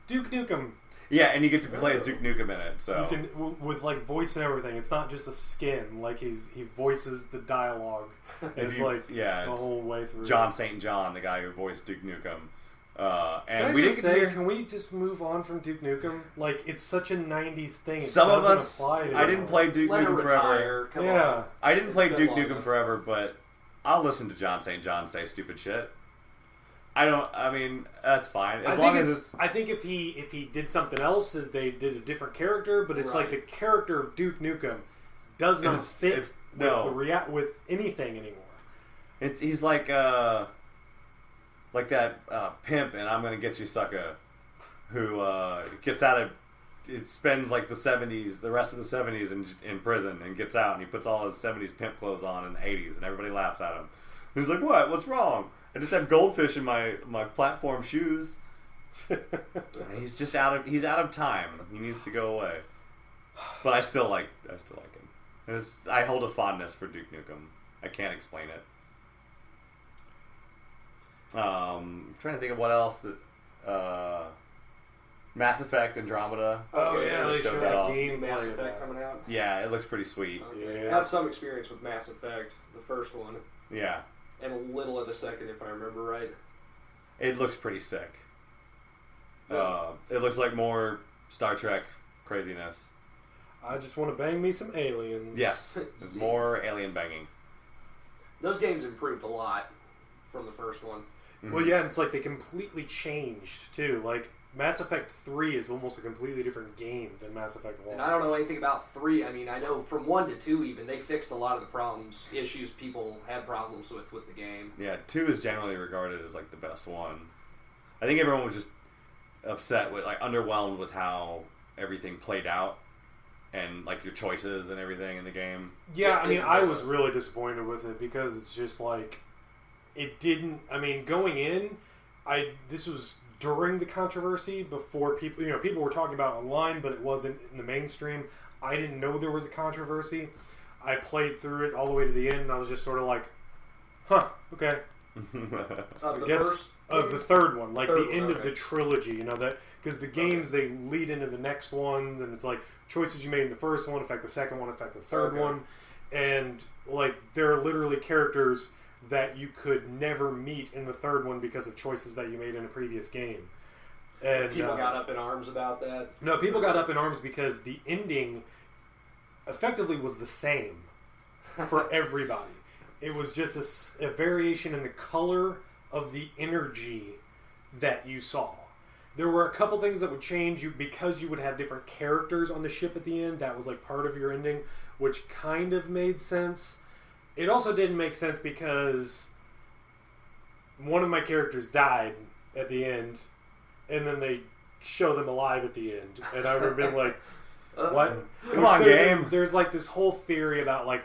Duke Nukem. Yeah, and you get to play as Duke Nukem in it. So You can with like voice and everything. It's not just a skin. Like he voices the dialogue. It's the whole way through. John St. John, the guy who voiced Duke Nukem. And we didn't say, can we just move on from Duke Nukem? Like, it's such a 90s thing. Some of us, I didn't play Duke Nukem forever. Come on. I didn't play Duke Nukem forever, but I'll listen to John St. John say stupid shit. I mean, that's fine. I think if he did something else, as they did a different character, but it's like the character of Duke Nukem does not fit with anything anymore. He's like that pimp, and I'm gonna get you, sucker, who gets out of. It spends like the rest of the 70s in prison, and gets out, and he puts all his 70s pimp clothes on in the 80s, and everybody laughs at him. He's like, "What? What's wrong? I just have goldfish in my platform shoes." He's out of time. He needs to go away. But I still like him. I hold a fondness for Duke Nukem. I can't explain it. I'm trying to think of what else that Mass Effect Andromeda. Oh yeah, they showed that game. Mass Effect coming out. Yeah, it looks pretty sweet. Okay. Yeah. I had some experience with Mass Effect, the first one. Yeah. And a little of the second, if I remember right. It looks pretty sick. It looks like more Star Trek craziness. I just want to bang me some aliens. Yes. More alien banging. Those games improved a lot from the first one. Mm-hmm. Well, yeah, it's like they completely changed, too. Like, Mass Effect 3 is almost a completely different game than Mass Effect 1. And I don't know anything about 3. I mean, I know from 1 to 2 even, they fixed a lot of the issues people had problems with the game. Yeah, 2 is generally regarded as like the best one. I think everyone was just upset with, like, underwhelmed with how everything played out and like your choices and everything in the game. Yeah, I mean, I was really disappointed with it because it's just like it didn't. I mean, going in, this was during the controversy before people were talking about it online, but it wasn't in the mainstream. I didn't know there was a controversy. I played through it all the way to the end, and I was just sort of like, "Huh, okay." Of the third one, like the end of the trilogy, that because the games they lead into the next ones, and it's like choices you made in the first one affect the second one, affect the third one, and like there are literally characters that you could never meet in the third one because of choices that you made in a previous game. And people got up in arms about that. No, people got up in arms because the ending effectively was the same for everybody. It was just a variation in the color of the energy that you saw. There were a couple things that would change you because you would have different characters on the ship at the end. That was like part of your ending, which kind of made sense. It also didn't make sense because one of my characters died at the end, and then they show them alive at the end. And I would have been like, what? Come on, game. There's like this whole theory about like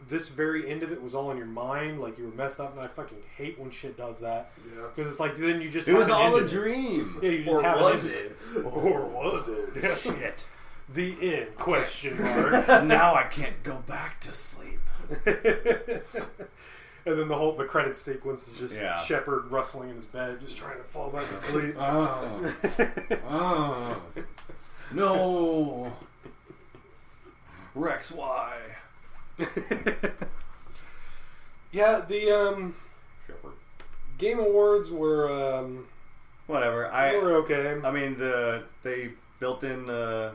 this very end of it was all in your mind, like you were messed up, and I fucking hate when shit does that. Yeah. Because it's like then you just it was all a dream. Yeah, you just or was it? Or was it? Yeah. Shit. The end? Question mark. Now I can't go back to sleep. And then the credits sequence is just Shepard rustling in his bed, just trying to fall back to sleep. No. Rex Y. Yeah, the Shepard. Game Awards were whatever. were okay. I mean, they built in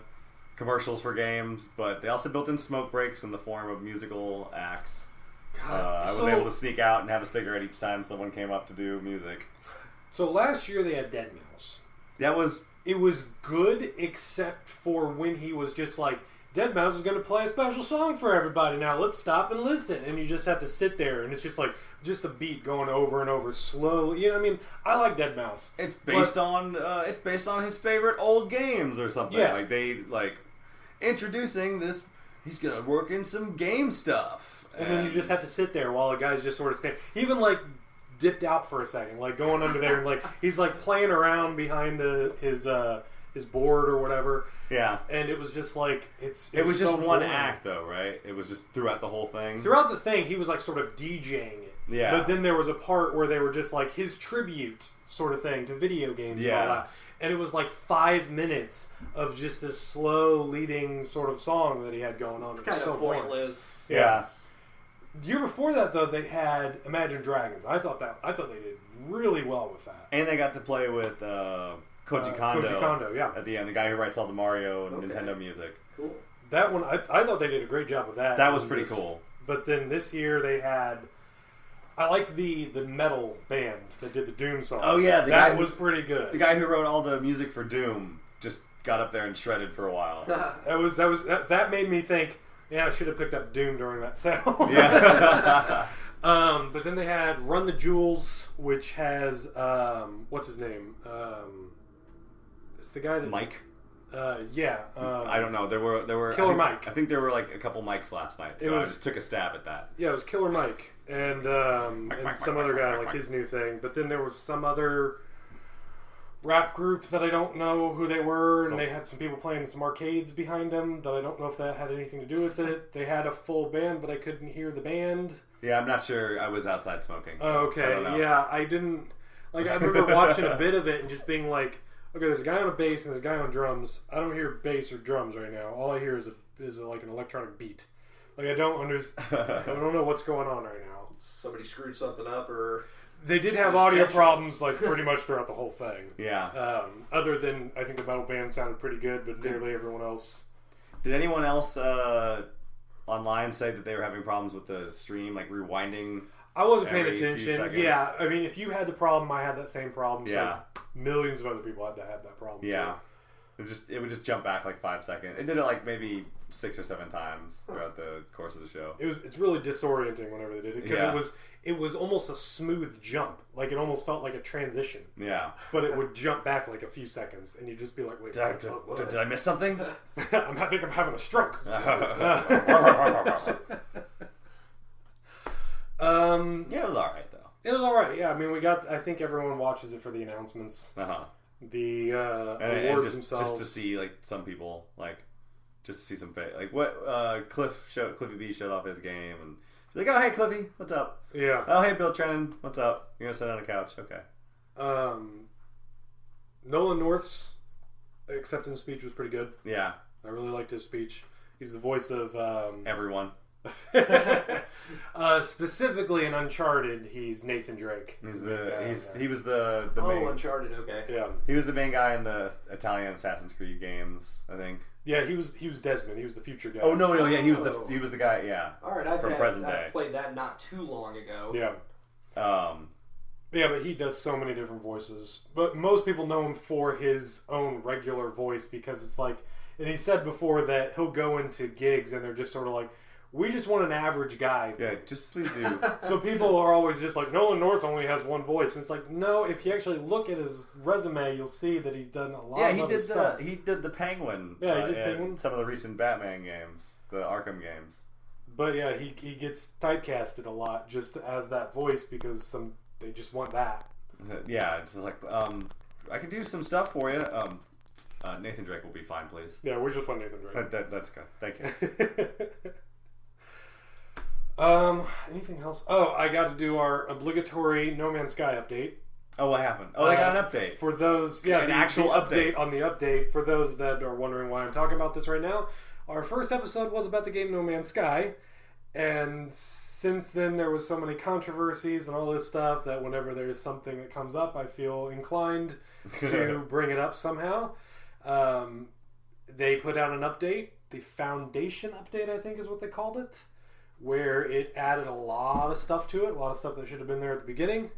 commercials for games, but they also built in smoke breaks in the form of musical acts. I was able to sneak out and have a cigarette each time someone came up to do music. So last year they had Dead Mouse. It was good, except for when he was just like, Deadmau5 is going to play a special song for everybody now. Let's stop and listen. And you just have to sit there, and it's just like just a beat going over and over slowly. You know, I mean, I like Deadmau5. It's based on his favorite old games or something. Yeah. Like they introducing this. He's gonna work in some game stuff, and then you just have to sit there while the guy's just sort of standing. He even like dipped out for a second, like going under there, and like he's like playing around behind his board or whatever. Yeah, and it was just like it was just so one boring. act though, right? It was just throughout the whole thing. Throughout the thing, he was like sort of DJing it. Yeah, but then there was a part where they were just like his tribute sort of thing to video games. Yeah. And all that. And it was like 5 minutes of just this slow leading sort of song that he had going on. Kind of pointless. Yeah. The year before that, though, they had Imagine Dragons. I thought they did really well with that. And they got to play with Koji Kondo. Koji Kondo, yeah. At the end, the guy who writes all the Mario and Nintendo music. Cool. That one, I thought they did a great job with that. That was pretty cool. But then this year they had. I liked the metal band that did the Doom song. Oh yeah, that was pretty good. The guy who wrote all the music for Doom just got up there and shredded for a while. that made me think. Yeah, I should have picked up Doom during that sale. Yeah. But then they had Run the Jewels, which has what's his name? It's the guy that Mike. Yeah. I don't know. There were Killer Mike. I think there were like a couple mics last night, so I just took a stab at that. Yeah, it was Killer Mike and some other guy like his new thing. But then there was some other rap group that I don't know who they were, and they had some people playing some arcades behind them that I don't know if that had anything to do with it. They had a full band, but I couldn't hear the band. Yeah, I'm not sure. I was outside smoking. So okay. I don't know. Yeah, I didn't. Like, I remember watching a bit of it and just being like, okay, there's a guy on a bass and there's a guy on drums. I don't hear bass or drums right now. All I hear is like an electronic beat. Like, I don't know what's going on right now. Somebody screwed something up, or they did have audio problems like pretty much throughout the whole thing. Yeah. Other than I think the metal band sounded pretty good, but nearly everyone else. Did anyone else online say that they were having problems with the stream, like rewinding? I wasn't paying attention. Yeah, I mean, if you had the problem, I had that same problem. So Yeah. millions of other people had to have that problem. Yeah. too. It would just jump back like 5 seconds. It did it like maybe 6 or 7 times throughout the course of the show. It's really disorienting whenever they did it because Yeah. it was almost a smooth jump. Like, it almost felt like a transition. Yeah. But it would jump back like a few seconds, and you'd just be like, "Wait, Did I miss something? I think I'm having a stroke." Yeah, it was all right though. It was all right. Yeah, I mean, I think everyone watches it for the announcements, the And awards just themselves. to see like some people just to see some like what Cliffy B showed off his game and she's like, oh hey Cliffy, what's up? Yeah. Oh hey Bill Trennan, what's up? You're gonna sit on a couch, okay? Nolan North's acceptance speech was pretty good. Yeah. I really liked his speech. He's the voice of Everyone. Specifically in Uncharted, he's Nathan Drake. He was the main, Uncharted, okay. Yeah. He was the main guy in the Italian Assassin's Creed games, I think. Yeah, he was Desmond. He was the future guy. Oh no, yeah, he was the guy, yeah. All right, I played that not too long ago. Yeah. Yeah, but he does so many different voices. But most people know him for his own regular voice because it's like, and he said before that he'll go into gigs and they're just sort of like, we just want an average guy. Yeah, just please do. So people are always just like, Nolan North only has one voice. And it's like, no, if you actually look at his resume, you'll see that he's done a lot of other stuff. He did the Penguin. Yeah, he did Penguin. Some of the recent Batman games, the Arkham games. But yeah, he gets typecasted a lot just as that voice because they just want that. Yeah, it's just like, I can do some stuff for you. Nathan Drake will be fine, please. Yeah, we just want Nathan Drake. That's good. Thank you. Anything else? Oh, I got to do our obligatory No Man's Sky update. Oh, what happened? Oh, they got an update. For those, yeah, an actual update on the update. For those that are wondering why I'm talking about this right now, our first episode was about the game No Man's Sky, and since then there was so many controversies and all this stuff that whenever there's something that comes up, I feel inclined to bring it up somehow. They put out an update, the Foundation update, I think is what they called it, where it added a lot of stuff to it, a lot of stuff that should have been there at the beginning.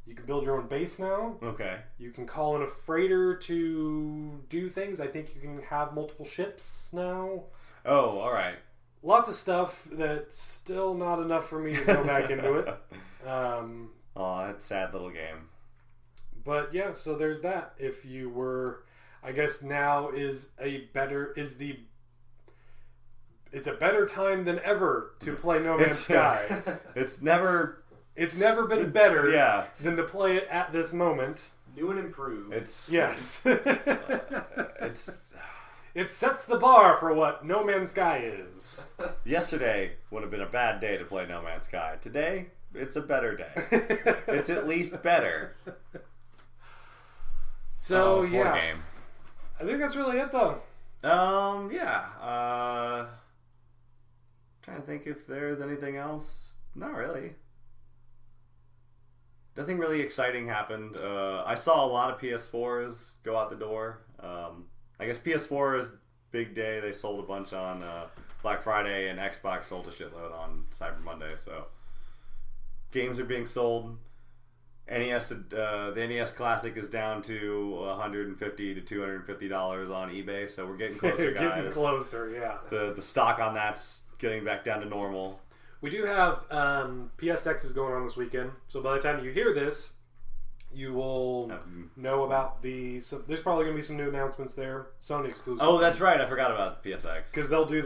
You can build your own base now. Okay. You can call in a freighter to do things. I think you can have multiple ships now. Oh, all right. Lots of stuff that's still not enough for me to go back into it. Oh, that's a sad little game. But yeah, so there's that. If you were, I guess now it's a better time than ever to play No Man's Sky. It's never been better Yeah. than to play it at this moment. New and improved. Yes. It's It sets the bar for what No Man's Sky is. yesterday would have been a bad day to play No Man's Sky. Today, it's a better day. It's at least better. So poor yeah, game. I think that's really it though. Yeah. Trying to think if there's anything else. Not really. Nothing really exciting happened. I saw a lot of PS4s go out the door. I guess PS4 is big day. They sold a bunch on Black Friday, and Xbox sold a shitload on Cyber Monday. So games are being sold. NES, the NES Classic is down to $150 to $250 on eBay. So we're getting closer, guys. Getting closer, yeah. The stock on that's getting back down to normal. We do have PSX is going on this weekend, so by the time you hear this, you will know about so there's probably going to be some new announcements there. Sony exclusive. Oh, that's right. I forgot about PSX. Because they do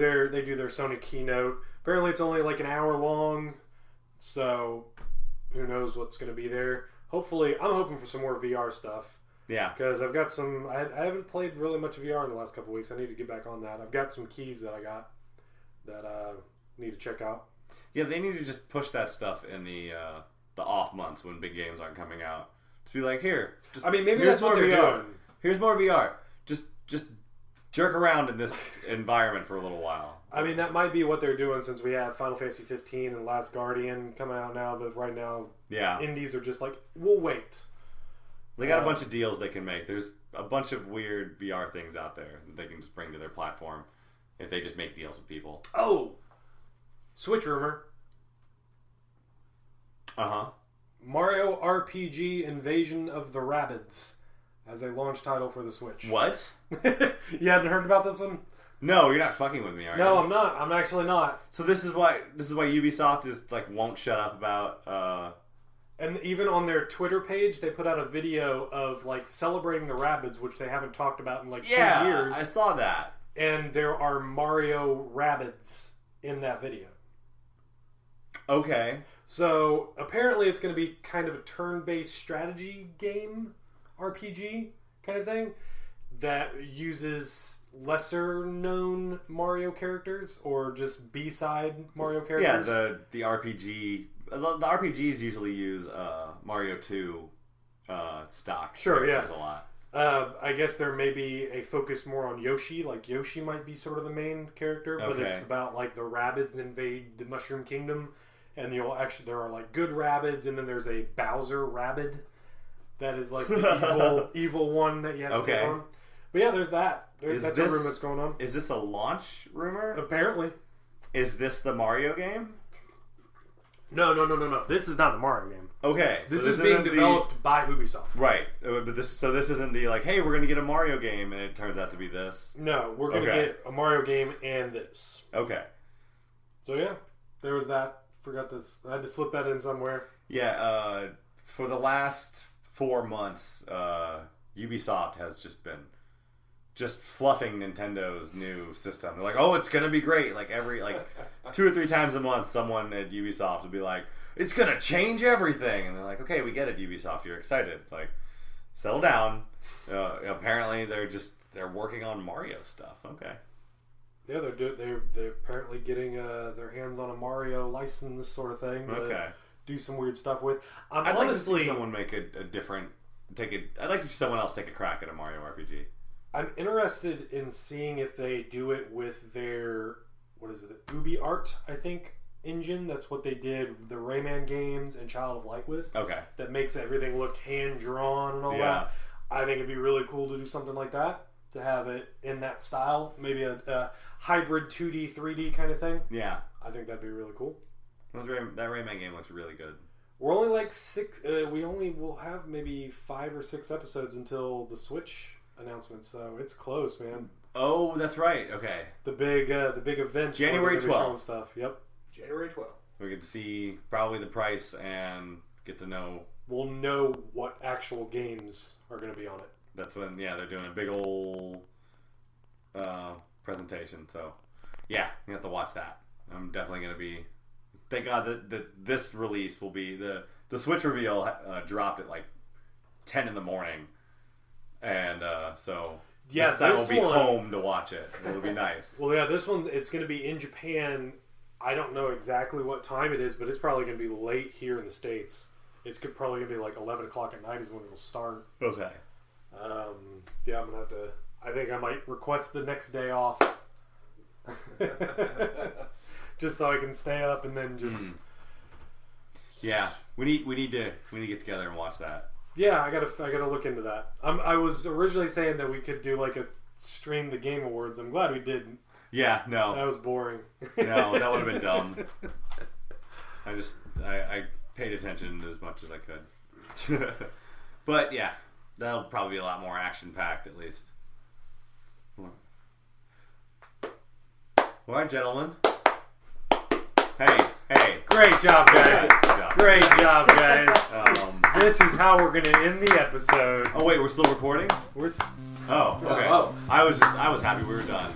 their Sony keynote. Apparently, it's only like an hour long, so who knows what's going to be there. Hopefully, I'm hoping for some more VR stuff. Yeah. Because I've got some. I haven't played really much VR in the last couple weeks. I need to get back on that. I've got some keys that I got that I need to check out. Yeah, they need to just push that stuff in the off months when big games aren't coming out. Just be like, here. Just, I mean, maybe that's what they're doing. Here's more VR. Just jerk around in this environment for a little while. I mean, that might be what they're doing since we have Final Fantasy 15 and Last Guardian coming out now. That right now, indies are just like, we'll wait. They got a bunch of deals they can make. There's a bunch of weird VR things out there that they can just bring to their platform if they just make deals with people. Oh! Switch rumor. Uh-huh. Mario RPG Invasion of the Rabbids as a launch title for the Switch. What? You hadn't heard about this one? No, you're not fucking with me, are you? No, I'm not. I'm actually not. So this is why Ubisoft is like won't shut up about And even on their Twitter page, they put out a video of like celebrating the Rabbids, which they haven't talked about in like 2 years. I saw that. And there are Mario Rabbids in that video. Okay. So apparently it's going to be kind of a turn-based strategy game, RPG kind of thing, that uses lesser-known Mario characters or just B-side Mario characters. Yeah, the RPG. The RPGs usually use Mario 2 stock characters a lot. I guess there may be a focus more on Yoshi. Like Yoshi might be sort of the main character, but it's about like the Rabbids invade the Mushroom Kingdom. And there are like good Rabbids, and then there's a Bowser Rabbid that is like the evil one that you have to take on. But yeah, there's that. That's a rumor that's going on. Is this a launch rumor? Apparently. Is this the Mario game? No. This is not the Mario game. Okay. This is being developed by Ubisoft. Right. But this isn't the like, hey, we're going to get a Mario game, and it turns out to be this. No, we're going to get a Mario game and this. Okay. So yeah, there was that. Forgot this. I had to slip that in somewhere. Yeah, for the last 4 months, Ubisoft has just been fluffing Nintendo's new system. They're like, oh, it's gonna be great. Like every 2 or 3 times a month, someone at Ubisoft will be like, it's gonna change everything, and they're like, okay, we get it, Ubisoft. You're excited. Like, settle down. Apparently, they're working on Mario stuff. Okay. Yeah, they're apparently getting their hands on a Mario license sort of thing. To do some weird stuff with. I'd like to see someone make a different. I'd like to see someone else take a crack at a Mario RPG. I'm interested in seeing if they do it with their UbiArt, I think, engine. That's what they did the Rayman games and Child of Light with. Okay. That makes everything look hand drawn and all that. I think it'd be really cool to do something like that. To have it in that style, maybe a hybrid 2D, 3D kind of thing. Yeah, I think that'd be really cool. That Rayman game looks really good. We're only like 6. We only will have maybe 5 or 6 episodes until the Switch announcement, so it's close, man. Oh, that's right. Okay. The big event. January 12th. Stuff. Yep. January 12th. We get to see probably the price and get to know. We'll know what actual games are going to be on it. That's when, they're doing a big old presentation. So, yeah, you have to watch that. I'm definitely going to be. Thank God that this release will be the Switch reveal dropped at like 10 in the morning, and so this time we'll be home to watch it. It'll be nice. Well, yeah, this one it's going to be in Japan. I don't know exactly what time it is, but it's probably going to be late here in the States. It's probably going to be like 11 o'clock at night is when it'll start. Okay. Yeah, I'm going to have to. I think I might request the next day off. Just so I can stay up and then just. Yeah, we need to get together and watch that. Yeah, I gotta look into that. I was originally saying that we could do like a stream the Game Awards. I'm glad we didn't. Yeah, no, that was boring. No, that would have been dumb. I paid attention as much as I could. But yeah, that'll probably be a lot more action packed at least. All right, gentlemen. Hey. Great job, guys. Great job, guys. This is how we're going to end the episode. Oh, wait, we're still recording? Oh, okay. I was happy we were done.